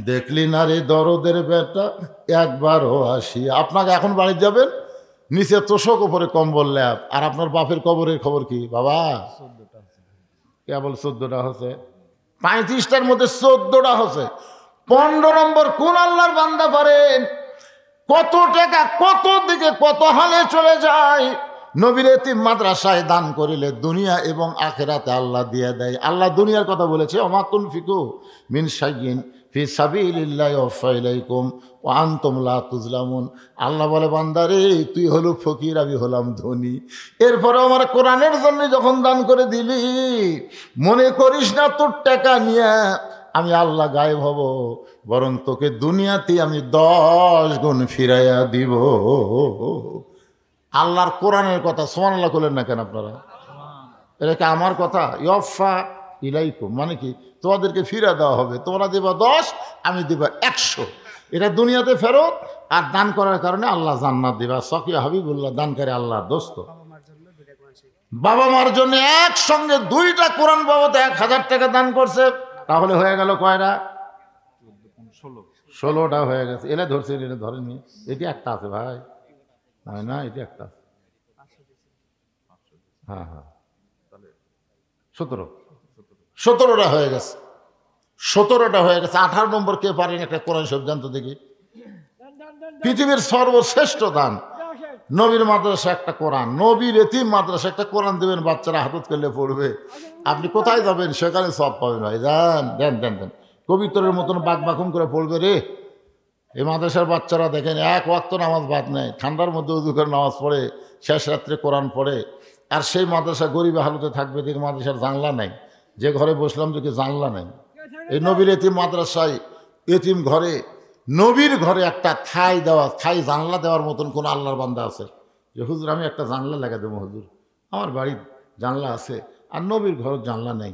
দেখলি না রে দরদের বেটা একবারও আসি। আপনাকে এখন বাড়ি যাবেন, নিচে তোষক উপরে কম্বল ল্যাপ, আর আপনার বাপের কবরের খবর কি বাবা? কেবল 14টা হচ্ছে, 35টার মধ্যে 14টা হচ্ছে। 15 নম্বর কোন আল্লাহর বান্দা পারেন? কত টাকা কত দিকে কত হালে চলে যায়। নবীর এতিম মাদ্রাসায় দান করিলে দুনিয়া এবং আখিরাতে আল্লাহ দিয়ে দেয়। আল্লাহ দুনিয়ার কথা বলেছে, ওমা তুনফিকু মিন শাইইন ফি সাবিলিল্লাহি ইউওয়াফা ইলাইকুম ওয়া আনতুম লা তুজলামুন। আল্লাহ বলে বান্দারে তুই হলো ফকির, আমি হলাম ধনী, এরপরে আমার কোরআনের জন্য যখন দান করে দিলি, মনে করিস না তোর টাকা নিয়ে আমি আল্লাহ গায়েব হব, বরং তোকে দুনিয়াতে আমি 10 গুণ ফিরাইয়া দিব। আল্লাহর কোরআনের কথা সুবহানাল্লাহ বলেন না কেন আপনারা? এটা কি আমার কথা? ইউওয়াফা ইলাইকুম মানে কি? তোমাদেরকে ফিরা দেওয়া হবে। তোমরা দেবা 10, আমি দেবা 100। এটা দুনিয়াতে ফেরত, আর দান করার কারণে আল্লাহ জান্নাত দিবা। সকিয়া হাবিবুল্লাহ দানকারী আল্লাহর দোস্ত। বাবা মার জন্য একসঙ্গে 2টা কোরআন বাবদ 1000 টাকা দান করছে, তাহলে হয়ে গেল কয়টা? 16টা হয়ে গেছে। এলে ধরছে, এটা ধরেনি, এটি একটা আছে ভাই, না এটি একটা আছে। হ্যাঁ হ্যাঁ 17টা হয়ে গেছে। 17টা হয়ে গেছে। 18 নম্বর কে পারেন একটা কোরআন শরীফ জানতো দেখি? পৃথিবীর সর্বশ্রেষ্ঠ দান নবীর মাদ্রাসা একটা কোরআন, নবীর এতিম মাদ্রাসা একটা কোরআন দেবেন, বাচ্চারা হাতত করলে পড়বে। আপনি কোথায় যাবেন? সেখানে সব পাবেন ভাই। দেন দেন দেন দেন, কবিতরের মতন বাকবাকুম করে পড়বে রে। এই মাদ্রাসার বাচ্চারা দেখেন 1 ওয়াক্ত নামাজ বাদ নেয়, ঠান্ডার মধ্যে উজু করে নামাজ পড়ে, শেষ রাত্রে কোরআন পড়ে। আর সেই মাদ্রাসা গরিব হালতে থাকবে, দেখে মাদ্রাসার জানলা নাই। যে ঘরে বসলাম দেখি জানলা নাই। এই নবীর এতিম মাদ্রাসায় এতিম ঘরে, নবীর ঘরে একটা ঠাই দেওয়া, ঠাই জানলা দেওয়ার মতন কোন আল্লাহর বান্দা আছে যে হুজুর আমি একটা জানলা লাগা দেবো হুজুর? আমার বাড়ির জানলা আছে, আর নবীর ঘর জানলা নেই।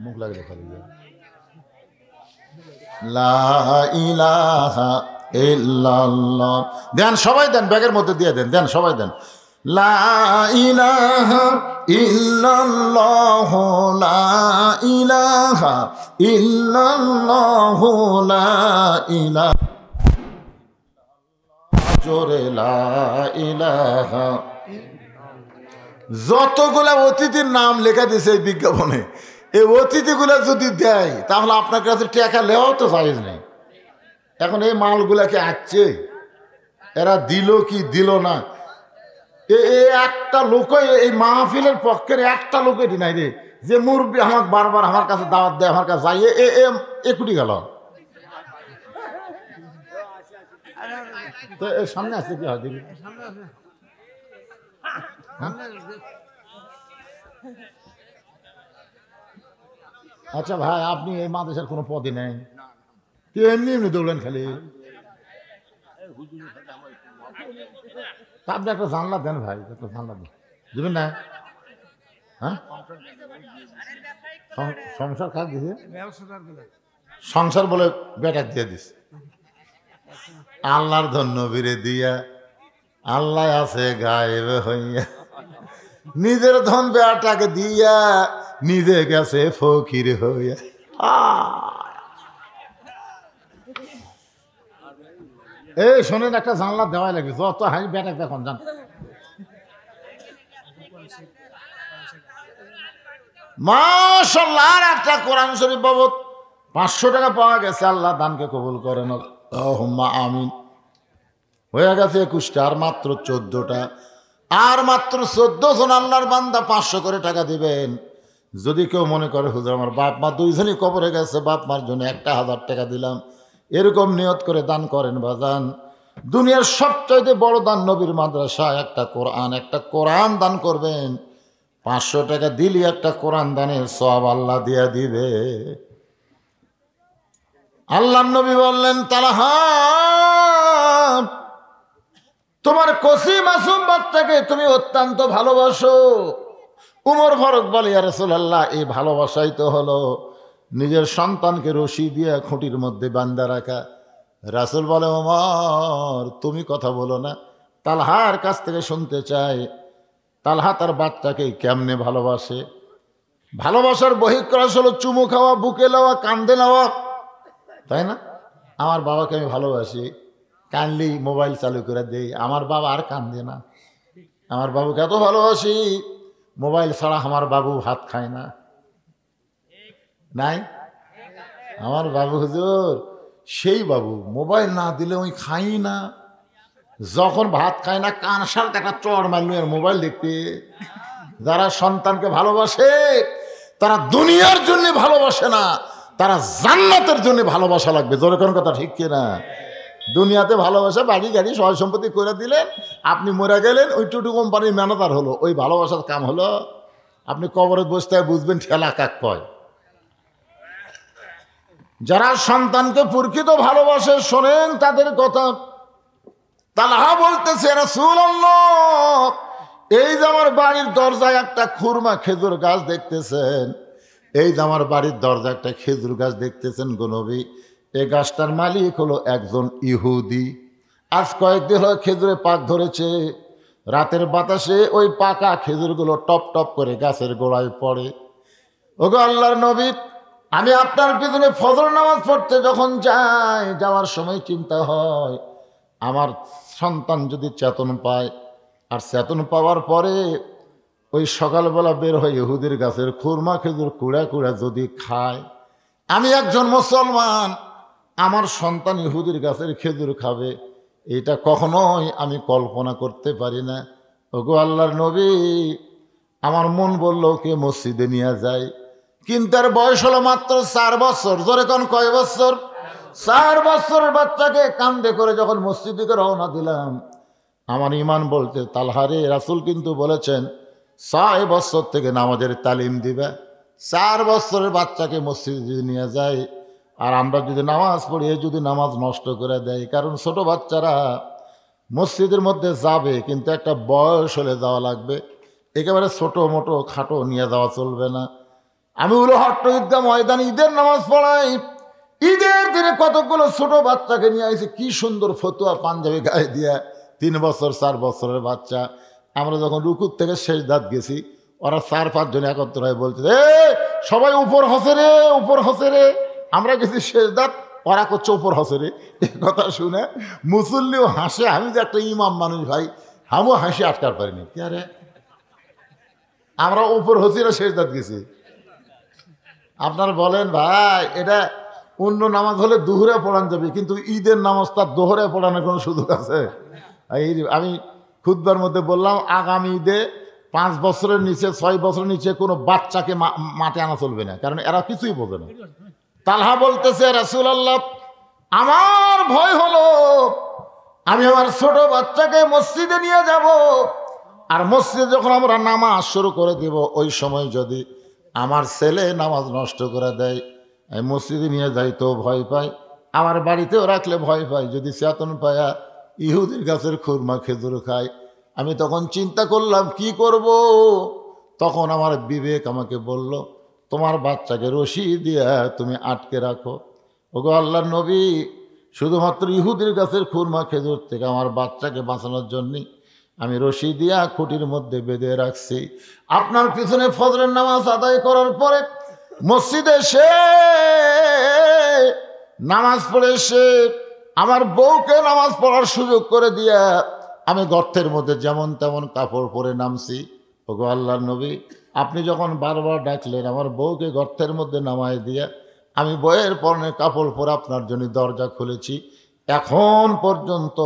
মুখ লাগলে খালি লা ইলাহা ইল্লাল্লাহ দেন, সবাই দেন, ব্যাগের মধ্যে দিয়ে দেন, দেন সবাই দেন। লা ইলাহা ইল্লাল্লাহ, লা ইলাহা ইল্লাল্লাহ, লা ইলাহা, জোরে লা ইলাহা। যতগুলা অতিথির নাম লেখা দিয়েছে এই বিজ্ঞাপনে, এই অতিথিগুলা যদি দেয় তাহলে আপনার কাছে টাকা নেওয়াও তো সাইজ নেই। এখন এই মালগুলাকে আসছে, এরা দিল কি দিল না, একটা লোক এই মাহফিলের পক্ষের একটা লোক এটি নাই রে যে মুরব্বী আমাকে বারবার আমার কাছে দাওয়াত দেয়, আমার কাছে যাই এ কোটি গেল। তো এর সামনে আছে কি হয় দেখি? আচ্ছা ভাই, আপনি এই মাদ্রাসার কোনো পদে নেই, কি এমনি এমনি দৌড়েন খালি? আপনি একটা জানলা দেন ভাই, একটা জানলা দেন, দেবেন না? হ্যাঁ, সংসার কাজ দিছে, সংসার বলে বেটা দিয়ে দিস। আল্লাহর ধন্য বীরে দিয়া আল্লাহ আছে গায়েব হইয়া, নিজের ধন বেটাকে দিয়া নিজে গেছে ফকির হইয়া। এই শোনেন, একটা জানলা দেওয়াই লাগবে, যত হাই বেটা দেখুন জান। মাশাআল্লাহ, একটা কোরআন শরীফ বাবদ 500 টাকা পাওয়া গেছে। আল্লাহ দানকে কবুল করেন, আল্লাহুম্মা আমিন। হয়ে গেছে 21টা, আর মাত্র 14টা, আর মাত্র 14 জন আল্লাহর বান্দা 500 করে টাকা দিবেন। যদি কেউ মনে করে হুজুর আমার বাপ মা দুইজনই কবরে গেছে, বাপ মার জন্য 1000 টাকা দিলাম, এরকম নিয়ত করে দান করেন বাজান। দুনিয়ার সবচাইতে বড় দান নবীর মাদ্রাসা, একটা কোরআন দান করবেন। 500 টাকা দিলি একটা কোরআন দানের সওয়াব আল্লাহ দিয়া দিবে। আল্লাহ নবী বললেন, তালহা তোমার কসি মাসুম বাচ্চাকে তুমি অত্যন্ত ভালোবাসো। উমর ফারুক বলে, ইয়া রাসূলুল্লাহ, এই ভালোবাসাই তো হলো নিজের সন্তানকে রশি দিয়ে খুঁটির মধ্যে বাঁধা রাখা। রাসূল বলে, ওমর তুমি কথা বলো না, তালহার কাছ থেকে শুনতে চাই তালহা তার বাচ্চাকে কেমনে ভালোবাসে। ভালোবাসার বহিঃপ্রকাশ হলো চুমু খাওয়া, বুকে নেওয়া, কান্দে নেওয়া, তাই না? আমার বাবাকে আমি ভালোবাসি, কানলি মোবাইল চালু করে দেই, আমার বাবা আর কান্দে না। আমার বাবুকে এত ভালোবাসি, মোবাইল ছাড়া আমার বাবু ভাত খায় না। নাই আমার বাবু হুজুর সেই বাবু, মোবাইল না দিলে ওই খাই না। যখন ভাত খায় না, কান সাল একটা চড় মারল আর মোবাইল দেখতে। যারা সন্তানকে ভালোবাসে তারা দুনিয়ার জন্য ভালোবাসে না, তারা জান্নাতের জন্য ভালোবাসা লাগবে। জোরে কোন কথা ঠিক কিনা? দুনিয়াতে ভালোবাসা, বাড়ি গাড়ি সয় সম্পত্তি করে দিলেন, আপনি মরে গেলেন, ওই টুটু কোম্পানির ম্যানেজার হলো, ওই ভালোবাসার কাম হলো। আপনি কবরে বসতে বুঝবেন ঠেলা কাক কয়। যারা সন্তানকে প্রকৃত ভালোবাসে, শোনেন তাদের কথা। তালহা বলতেছে, রাসূলুল্লাহ, এই যে আমার বাড়ির দরজায় একটা খুরমা খেজুর গাছ দেখতেছেন, এই যে আমার বাড়ির দরজায় একটা খেজুর গাছ দেখতেছেন গো নবী, এই গাছটার মালিক হলো একজন ইহুদি। আজ কয়েকদিন হলো খেজুরে পাক ধরেছে, রাতের বাতাসে ওই পাকা খেজুরগুলো টপ টপ করে গাছের গোড়ায় পড়ে। ওগো আল্লাহর নবী, আমি আপনার পিছনে ফজর নামাজ পড়তে যখন যাই, যাওয়ার সময় চিন্তা হয় আমার সন্তান যদি চেতন পায়, আর চেতন পাওয়ার পরে ওই সকালবেলা বের হয়ে ইহুদির গাছের খুরমা খেজুর কুড়া কুড়া যদি খায়, আমি একজন মুসলমান, আমার সন্তান ইহুদির গাছের খেজুর খাবে, এটা কখনোই আমি কল্পনা করতে পারি না। ওগো আল্লাহর নবী, আমার মন বলল ওকে মসজিদে নিয়ে যায়, কিন্তু তার বয়স হলো মাত্র 4 বছর। ধরে কোন কয় বছর? 4 বছরের বাচ্চাকে কান্দে করে যখন মসজিদ দিকে রওনা দিলাম, আমার ইমান বলতে, তালহারে রাসূল কিন্তু বলেছেন 6 বছর থেকে নামাজের তালিম দিবে। 4 বছরের বাচ্চাকে মসজিদে নিয়ে যায়, আর আমরা যদি নামাজ পড়ি, যদি নামাজ নষ্ট করে দেয়, কারণ ছোট বাচ্চারা মসজিদের মধ্যে যাবে, কিন্তু একটা বয়স হলে যাওয়া লাগবে, একেবারে ছোট মোটো খাটো নিয়ে যাওয়া চলবে না। আমি উলহট্ট ঈদগাহ ময়দানে ঈদের নামাজ পড়াই, ঈদের দিনে কতগুলো ছোট বাচ্চাকে নিয়ে আসি, কি সুন্দর ফতুয়া পাঞ্জাবি গায়ে দিয়া, 3 বছর 4 বছরের বাচ্চা। আমরা যখন রুকুর থেকে শেষ দাঁত গেছি, ওরা 4-5 জন একত্র হয়ে বলছে, সবাই উপর হসে রে, উপর হসে রে। আমরা গেছি শেষ দাঁত, ওরা করছে উপর হসে রে। এ কথা শুনে মুসল্লিও হাসে, আমি যে একটা ইমাম মানুষ ভাই, আমিও হাসি আটকার পারিনি। কে রে, আমরা উপর হসিরা শেষ দাঁত গেছি। আপনার বলেন ভাই, এটা অন্য নামাজ হলে দুহরে পড়ান যাবে, কিন্তু ঈদের নামাজ তার দোহরে পড়ানোর কোনো সুযোগ আছে? আমি খুতবার মধ্যে বললাম, আগামী ঈদে 5 বছরের নিচে 6 বছরের নিচে কোনো বাচ্চাকে মাঠে আনা চলবে না, কারণ এরা কিছুই বোঝে না। তালহা বলতেছে, রাসূলুল্লাহ, আমার ভয় হলো আমি আমার ছোট বাচ্চাকে মসজিদে নিয়ে যাব, আর মসজিদে যখন আমরা নামাজ শুরু করে দেব, ওই সময় যদি আমার ছেলে নামাজ নষ্ট করে দেয়, আমি মসজিদে নিয়ে যাই তো ভয় পাই, আমার বাড়িতেও রাখলে ভয় পাই, যদি চেতন পায়া ইহুদির গাছের খুরমা খেজুর খায়। আমি তখন চিন্তা করলাম কি করব। তখন আমার বিবেক আমাকে বলল, তোমার বাচ্চাকে রশি দিয়া তুমি আটকে রাখো। ওগো আল্লাহর নবী, শুধুমাত্র ইহুদির গাছের খুরমা খেজুর থেকে আমার বাচ্চাকে বাঁচানোর জন্যে আমি রশি দিয়া খুঁটির মধ্যে বেঁধে রাখছি। আপনার পিছনে ফজরের নামাজ আদায় করার পরে মসজিদে এসে নামাজ পড়ে এসে আমার বউকে নামাজ পড়ার সুযোগ করে দিয়া আমি গর্তের মধ্যে যেমন তেমন কাপড় পরে নামছি। ওগো আল্লাহর নবী, আপনি যখন বারবার ডাকলেন, আমার বউকে গর্তের মধ্যে নামায় দিয়া আমি বইয়ের পরনে কাপড় পরে আপনার জন্য দরজা খুলেছি। এখন পর্যন্ত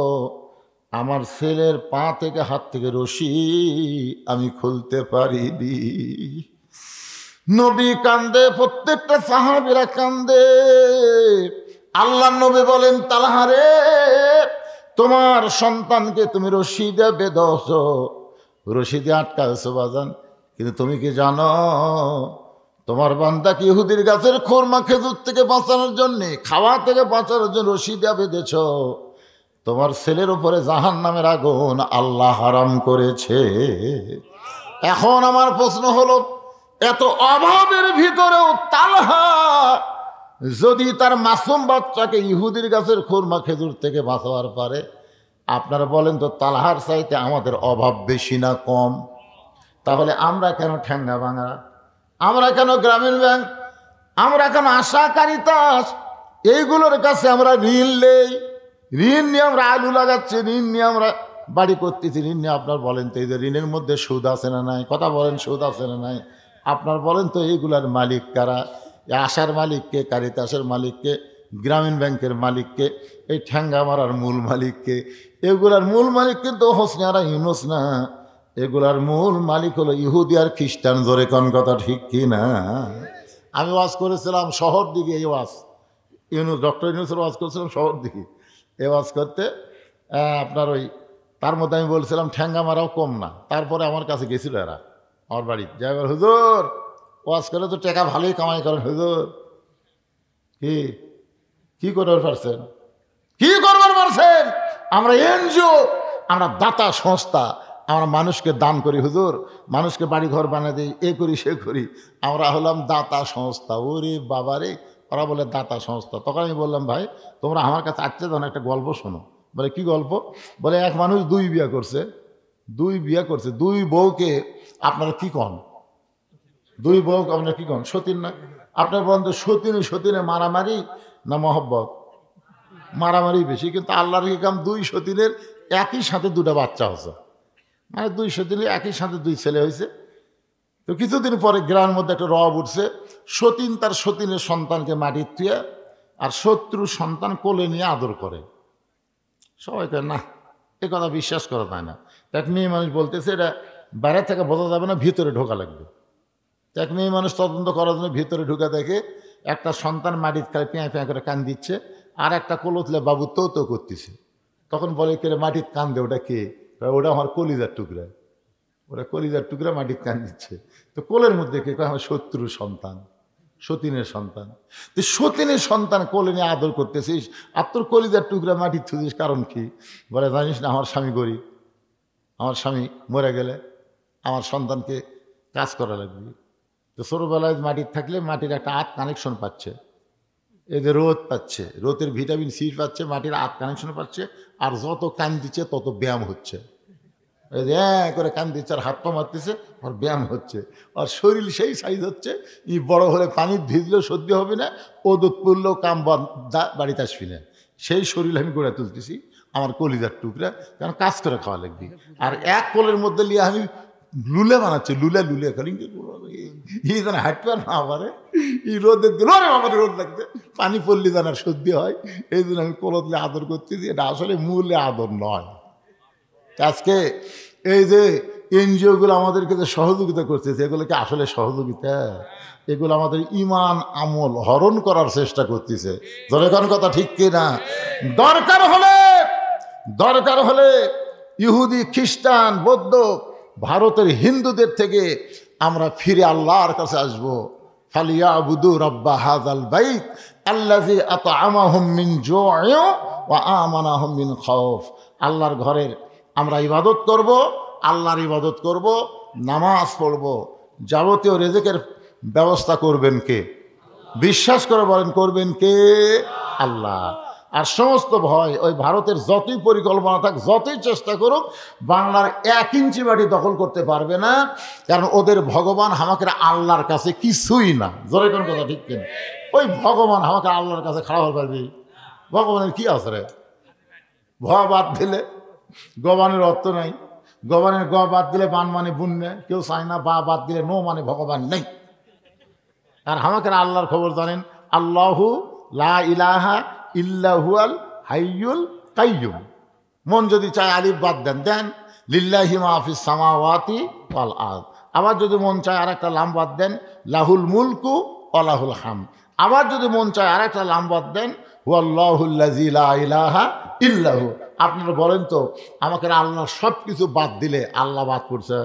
আমার ছেলের পা থেকে হাত থেকে রশি আমি খুলতে পারিনি। নবী কান্দে, প্রত্যেকটা সাহাবীরা কান্দে। আল্লাহর নবী বলেন, তালহা রে, তোমার সন্তানকে তুমি রশি দিয়ে বেঁধেছ, রশি দিয়ে আটকাছো বাজান, কিন্তু তুমি কি জানো তোমার বান্দাকে ইহুদির গাছের খুরমা খেজুর থেকে বাঁচানোর জন্যে, খাওয়া থেকে বাঁচানোর জন্য রশি দিয়ে বেঁধেছ। তোমার ছেলের উপরে জাহান্নামের আগুন আল্লাহ হারাম করেছে। এখন আমার প্রশ্ন হলো, এত অভাবের ভিতরেও তালহা যদি তার মাসুম বাচ্চাকে ইহুদির গাছের খুরমা খেজুর থেকে বাঁচাবার পারে, আপনারা বলেন তো তালহার চাইতে আমাদের অভাব বেশি না কম? তাহলে আমরা কেন ঠ্যাঙ্গা ভাঙা, আমরা কেন গ্রামীণ ব্যাংক, আমরা কেন আশা কারিতাস, এইগুলোর কাছে আমরা ঋণ নেই? ঋণ নিয়ে আমরা আলু লাগাচ্ছি, ঋণ নিয়ে আমরা বাড়ি করতেছি, ঋণ নিয়ে আপনার বলেন তো এই যে ঋণের মধ্যে সুদ আছে না নাই? কথা বলেন, সুদ আছে না নাই? আপনার বলেন তো এইগুলার মালিক কারা? আশার মালিককে, কারিতাসের মালিককে, গ্রামীণ ব্যাংকের মালিককে, এই ঠ্যাঙ্গা মারার মূল মালিককে? এগুলার মূল মালিক কিন্তু হোসনে আরা ইউনুস না, এগুলার মূল মালিক হলো ইহুদি আর খ্রিস্টান। জোরে কোন কথা ঠিক কি না? আমি ওয়াজ করেছিলাম শহর দিকে, এই ওয়াজ ইউনুস, ডক্টর ইউনুসের ওয়াজ করেছিলাম শহর দিকে। এই ওয়াজ করতে আপনার ওই তার মধ্যে আমি বলছিলাম ঠ্যাঙ্গা মারাও কম না। তারপরে আমার কাছে গেছিল এরা, আমার বাড়ি যাই, হুজুর ওয়াজ করে তো টাকা ভালোই কামাই করেন হুজুর, কি করবার পারছেন, কি করবার পারছেন? আমরা এনজিও, আমরা দাতা সংস্থা, আমরা মানুষকে দান করি হুজুর, মানুষকে বাড়ি ঘর বানিয়ে দিই, এ করি সে করি, আমরা হলাম দাতা সংস্থা। ওরে বাবারে, ওরা বলে দাতা সংস্থা। তখন আমি বললাম, ভাই তোমরা আমার কাছে আসছে তখন একটা গল্প শোনো। বলে কি গল্প? বলে এক মানুষ দুই বিয়ে করছে, দুই বউকে আপনারা কি কন, দুই বউ আপনার কি কন, সতীন না? আপনার বলেন তো সতীনে মারামারি না মহব্বত? মারামারি বেশি, কিন্তু আল্লাহর কি কাম, দুই সতীনের একই সাথে দুটা বাচ্চা হচ্ছে, মানে দুই সতীনের একই সাথে দুই ছেলে হয়েছে। তো কিছুদিন পরে গ্রামের মধ্যে একটা রব উঠছে, সতীন তার সতীনের সন্তানকে মাটির থুয়ে আর শত্রু সন্তান কোলে নিয়ে আদর করে। সবাই কয় না, এ কথা বিশ্বাস করা যায় না। এক মেয়ে মানুষ বলতেছে এটা বাইরে থেকে বোঝা যাবে না, ভিতরে ঢোকা লাগবে। এক মেয়ে মানুষ তদন্ত করার জন্য ভিতরে ঢুকে দেখে একটা সন্তান মাটির খালি পেঁয়া পেঁয়া করে কান দিচ্ছে, আর একটা কোলতলে বাবু তো করতেছে। তখন বলে কে মাটির কান দে, ওটা কে? ওটা আমার কলিজার টুকরা, ওরা কলিজার টুকরা মাটির কান দিচ্ছে। তো কোলের মধ্যে কে? আমার শত্রুর সন্তান, সতীনের সন্তান। তো সতীনের সন্তান কোলে নিয়ে আদর করতেছিস, আর তোর কলিজার টুকরা মাটির থুদিস, কারণ কি? বলে জানিস না, আমার স্বামী গরিব, আমার স্বামী মরে গেলে আমার সন্তানকে কাজ করা লাগবে। তো ছোটবেলায় মাটির থাকলে মাটির একটা আর্থ কানেকশন পাচ্ছে, এই যে রোদ পাচ্ছে, রোদের ভিটামিন সি পাচ্ছে, মাটির আর্থ কানেকশন পাচ্ছে, আর যত কান দিচ্ছে তত ব্যায়াম হচ্ছে। এই যে করে কান দিচ্ছে আর হাত পা মারতেছে, আর ব্যায়াম হচ্ছে, আর শরীর সেই সাইজ হচ্ছে। ই বড় হলে পানি ভিজলেও সর্দি হবে না, ও দুধ পড়লেও কাম বাড়িতে আসবি না। সেই শরীর আমি গড়ে তুলতেছি, আমার কলিজার টুকরা, কারণ কাজ করে খাওয়া লাগবে। আর এক কোলের মধ্যে নিয়ে আমি লুলে বানাচ্ছে, লুলে খালি যেন হাঁটতে পার না পারে, এই রোদে দিল আমার রোদ লাগছে, পানি পড়লে যেন সর্দি হয়, এই জন্য আমি কোলতলে আদর করতেছি। এটা আসলে মূলে আদর নয়। আজকে এই যে এনজিওগুলো আমাদেরকে যে সহযোগিতা করতেছে, এগুলোকে আসলে সহযোগিতা? এগুলো আমাদের ইমান আমল হরণ করার চেষ্টা করতেছে। জনগণ কথা ঠিক কিনা? দরকার হলে দরকার হলে ইহুদি, খ্রিস্টান, বৌদ্ধ, ভারতের হিন্দুদের থেকে আমরা ফিরে আল্লাহর কাছে আসবো। ফালিয়াবুদু রাব্বা হাযাল বাইত আল্লাযী আত'আমাহুম মিন জু'ইন ওয়া আমানাহুম মিন খাউফ। আল্লাহর ঘরের আমরা ইবাদত করব, আল্লাহর ইবাদত করব, নামাজ পড়ব। যাবতীয় রিজিকের ব্যবস্থা করবেন কে? বিশ্বাস করে বলেন, করবেন কে? আল্লাহ। আর সমস্ত ভয় ওই ভারতের যতই পরিকল্পনা থাক, যতই চেষ্টা করুক, বাংলার 1 ইঞ্চি বাড়ি দখল করতে পারবে না। কারণ ওদের ভগবান আমাকে আল্লাহর কাছে কিছুই না। জোরে কোন কথা ঠিক কিনা? ওই ভগবান আমাকে আল্লাহর কাছে খাড়া হতে পারবি? ভগবানের কি আছে রে? ভ বাদ দিলে গবানের অর্থ নাই। গবানের গ বাদ দিলে বান মানে বুন্নে, কেউ চায় না। বা বাদ দিলে নো মানে ভগবান নেই। আর আমাকে আল্লাহর খবর জানেন, আল্লাহু লা ইলাহা ইল্লাহুল হাইয়ুল কাইয়ুম। মন যদি চায় আলিফ বাদ দেন, দেন লিল্লাহি মা ফিস সামাওয়াতি ওয়াল আরদ। আবার যদি মন চায় আরেকটা লাম বাদ দেন, লাহুল মুলকু ওয়া লাহুল হামদ। আবার যদি মন চায় আরেকটা লাম বাদ দেন, হুয়াল্লাহুল্লাযী লা ইলাহা ইল্লাহু। আপনারা বলেন তো, আমাকে আল্লাহ সব কিছু বাদ দিলে আল্লাহ বাদ করছে?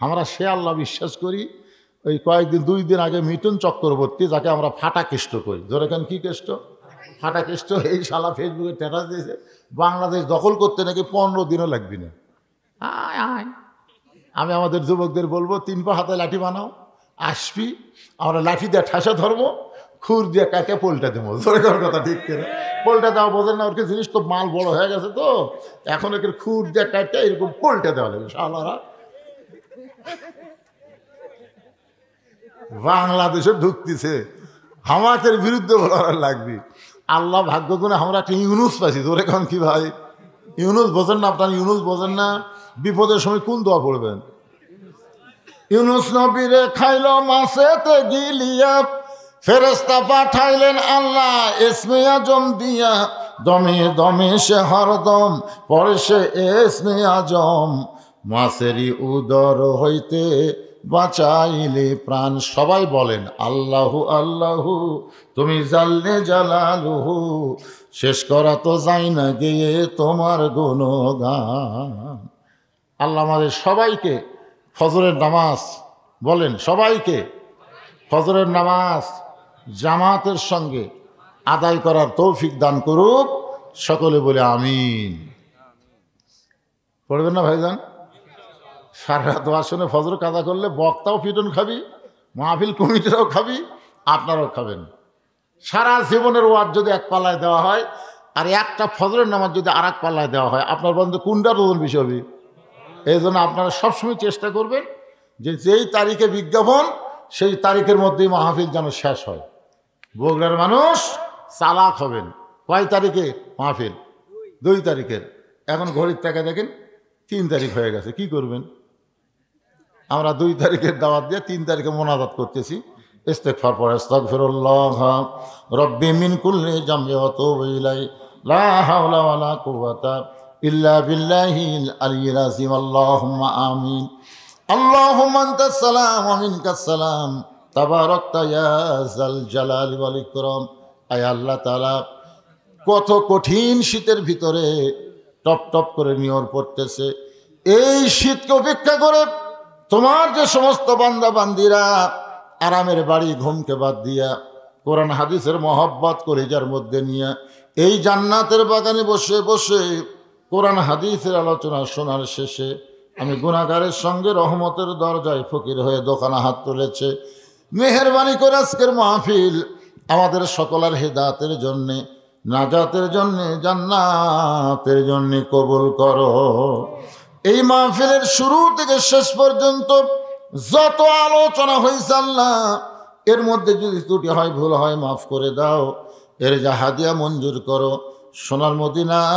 আমরা সে আল্লাহ বিশ্বাস করি। ওই কয়েকদিন 2 দিন আগে মিঠুন চক্রবর্তী, যাকে আমরা ফাটা কেষ্ট করি, ধরে কেন কি কেষ্ট, ফাটা কেষ্ট, এই শালা ফেসবুকে স্ট্যাটাস দিয়েছে বাংলাদেশ দখল করতে নাকি 15 দিনও লাগবে না। আয় আয়, আমি আমাদের যুবকদের বলবো 3 পা হাতে লাঠি বানাও, আসবি, আমরা লাঠি দিয়ে ঠাসা ধরবো, খুর দিয়ে কাকে পোলটা দেবো। ধরে করার কথা ঠিক করে পোলটা দেওয়া বোঝেন না? ওর জিনিস তো মাল বড় হয়ে গেছে, তো এখন একে খুর দিয়ে কাটটা এরকম পোলটা দেওয়া লাগবে। শালারা বাংলাদেশে ঢুকতেছে, হামাকের বিরুদ্ধে বলার লাগবে। আল্লাহ ভাগ্য গুণে আমরা একটা ইউনুস পাইছি। ধরে কারণ কি ভাই, ইউনুস বোঝেন না? আপনার ইউনুস বোঝেন না? বিপদের সময় কোন দোয়া পড়বেন? ইউনুস নবীরে খাইল মাছেতে গিলিয়া, ফেরেশতা পাঠাইলেন আল্লাহ ইসমে আজম দিয়া। দমে দমে সে হরদম পরে সে ইসমে আজম, মাছেরই উদর হইতে বাঁচাইলে প্রাণ। সবাই বলেন আল্লাহু আল্লাহু, তুমি জাল্লে জালালুহু, শেষ করা তো যাই না গিয়ে তোমার গুণগান। আল্লাহ আমাদের সবাইকে ফজরের নামাজ, বলেন সবাইকে ফজরের নামাজ জামাতের সঙ্গে আদায় করার তৌফিক দান করুক। সকলে বলে আমিন। পড়বেন না ভাইজান? সারা রাত আসনে ফজর কাদা করলে বক্তাও পিটন খাবি, মাহফিল কমিটিরাও খাবি, আপনারাও খাবেন। সারা জীবনের ওয়াজ যদি এক পাল্লায় দেওয়া হয়, আর একটা ফজরের নামাজ যদি আর এক পাল্লায় দেওয়া হয়, আপনার বন্ধু কোনটার ওজন বেশি হবে? এই জন্য আপনারা সবসময় চেষ্টা করবেন যে যেই তারিখে বিজ্ঞাপন, সেই তারিখের মধ্যেই মাহফিল যেন শেষ হয়। বগুড়ার মানুষ চালাক হবেন। কয় তারিখে মাহফিল? 2 তারিখের। এখন ঘড়ির টাকা দেখেন 3 তারিখ হয়ে গেছে, কি করবেন? আমরা 2 তারিখের দাওয়াত দিয়ে 3 তারিখে মোনাজাত করতেছি। ইস্তেগফার পড়ে আস্তাগফিরুল্লাহ রব্বি মিন কুল্লি জামবি ওয়া তুবু ইলাই, লা হাওলা ওয়ালা কুওয়াতা ইল্লা বিল্লাহিল আলিয়্যিল আযীম। আল্লাহুম্মা আমিন। আল্লাহুম্মা আনতাস সালাম ওয়া মিনকাস সালাম, তাবারাকতা ইয়া যাল জালালি ওয়াল ইকরাম। আয় আল্লাহ তাআলা, কত কঠিন শীতের ভিতরে টপ টপ করে নিয়র পড়তেছে। এই শীতকে উপেক্ষা করে তোমার যে সমস্ত বান্দা বান্দিরা আরামের বাড়ি ঘুমকে বাদ দিয়া কোরআন হাদিসের মহব্বত কলিজার মধ্যে নিয়ে এই জান্নাতের বাগানে বসে বসে কোরআন হাদিসের আলোচনা শোনার শেষে আমি গুনাহগারের সঙ্গে রহমতের দরজায় ফকির হয়ে দোকানে হাত তুলেছে। মেহেরবানি করে আজকের মাহফিল আমাদের সকলের হেদায়েতের জন্যে, নাজাতের জন্যে, জান্নাতের জন্যে কবুল করো। এই মাহফিলের শুরু থেকে শেষ পর্যন্ত যত আলোচনা হয়েছে আল্লাহ, এর মধ্যে যদি ত্রুটি হয়, ভুল হয়, মাফ করে দাও। এর যা হাদিয়া মঞ্জুর করো। সোনার মদিনায়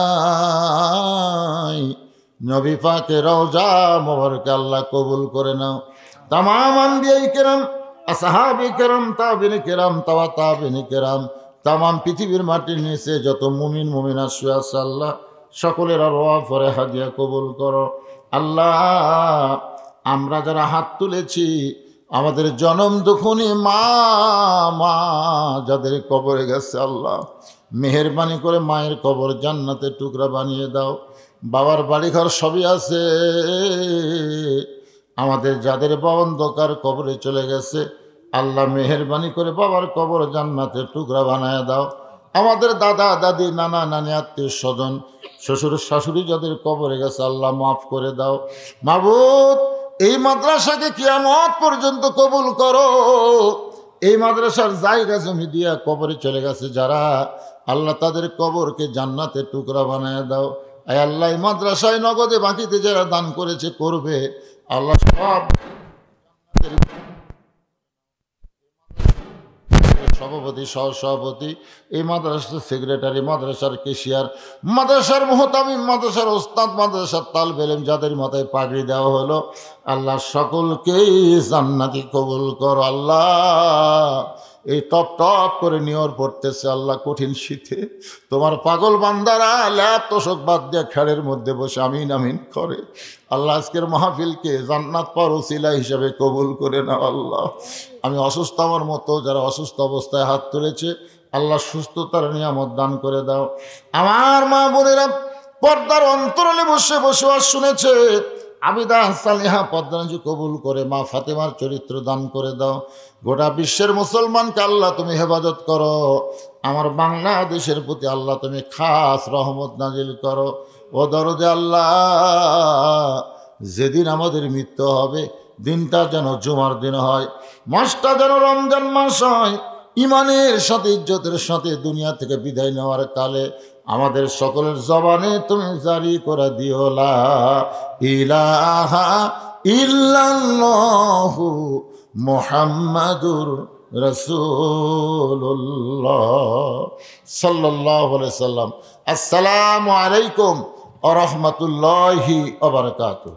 নবী পাকের রওজা মোবারকে আল্লাহ কবুল করে নাও। তামাম আম্বিয়ায়ে কেরাম, আসহাবে কেরাম, তাবিঈন কেরাম, তাবিঈন কেরাম, তামাম পৃথিবীর মাটির নিচে যত মুমিন মুমিনাত শুয়ে আছে আল্লাহ, সকলের আরওয়াহ পরে হাদিয়া কবুল করো। আল্লাহ আমরা যারা হাত তুলেছি, আমাদের জনম দুখুনি মা মা যাদের কবরে গেছে আল্লাহ মেহেরবানি করে মায়ের কবর জান্নাতের টুকরা বানিয়ে দাও। বাবার বাড়িঘর সবই আছে, আমাদের যাদের বাবা অন্ধকার কবরে চলে গেছে আল্লাহ মেহেরবানি করে বাবার কবর জান্নাতের টুকরা বানায় দাও। আমাদের দাদা দাদি নানা নানি আত্মীয় স্বজন শ্বশুর শাশুড়ি যাদের কবরে গেছে আল্লাহ মাফ করে দাও। মাবুদ এই মাদ্রাসাকে কিয়ামত পর্যন্ত কবুল করো। এই মাদ্রাসার জায়গা জমি দিয়া কবরে চলে গেছে যারা আল্লাহ তাদের কবরকে জান্নাতের টুকরা বানায় দাও। আয় আল্লাহ এই মাদ্রাসায় নগদে বাকিতে যারা দান করেছে করবে আল্লাহ সব সভাপতি সহসভাপতি এই মাদ্রাসার সেক্রেটারি মাদ্রাসার কেশিয়ার মাদ্রাসার মুহতামিম মাদ্রাসার ওস্তাদ মাদ্রাসার তালবে ইলম যাদের মাথায় পাগড়ি দেওয়া হলো আল্লাহ সকলকেই জান্নাতি কবুল কর। আল্লাহ এই টপ টপ করে নিয়র পড়তেছে আল্লাহ কঠিন শীতে তোমার পাগল বান্দারা ল্যাপ তোষক বাদ দিয়ে খেড়ের মধ্যে বসে আমিন আমিন করে। আল্লাহ আজকের মাহফিলকে জান্নাত পার ওসিলা হিসাবে কবুল করে নাও। আল্লাহ আমি অসুস্থ আমার মতো যারা অসুস্থ অবস্থায় হাত তুলেছে আল্লাহ সুস্থতার নিয়ামত দান করে দাও। আমার মা বোনেরা পর্দার অন্তরালে বসে বসবাস শুনেছে আবিদা সালিহা পদ্মাঞ্জু কবুল করে মা ফাতেমার চরিত্র দান করে দাও। গোটা বিশ্বের মুসলমানকে আল্লাহ তুমি হেফাজত করো। আমার বাংলাদেশের প্রতি আল্লাহ তুমি খাস রহমত নাজিল করো। ও দরদে আল্লাহ যেদিন আমাদের মৃত্যু হবে দিনটা যেন জুমার দিন হয়, মাসটা যেন রমজান মাস হয়, ইমানের সাথে ইজ্জতের সাথে দুনিয়া থেকে বিদায় নেওয়ার কালে আমাদের সকলের জবানে তুমি জারি করে দিও লা ইলাহা ইল্লাল্লাহু মুহাম্মাদুর রাসূলুল্লাহ সাল্লাল্লাহু আলাইহি সাল্লাম। আসসালামু আলাইকুম ওয়া রাহমাতুল্লাহি ওয়া বারাকাতুহু।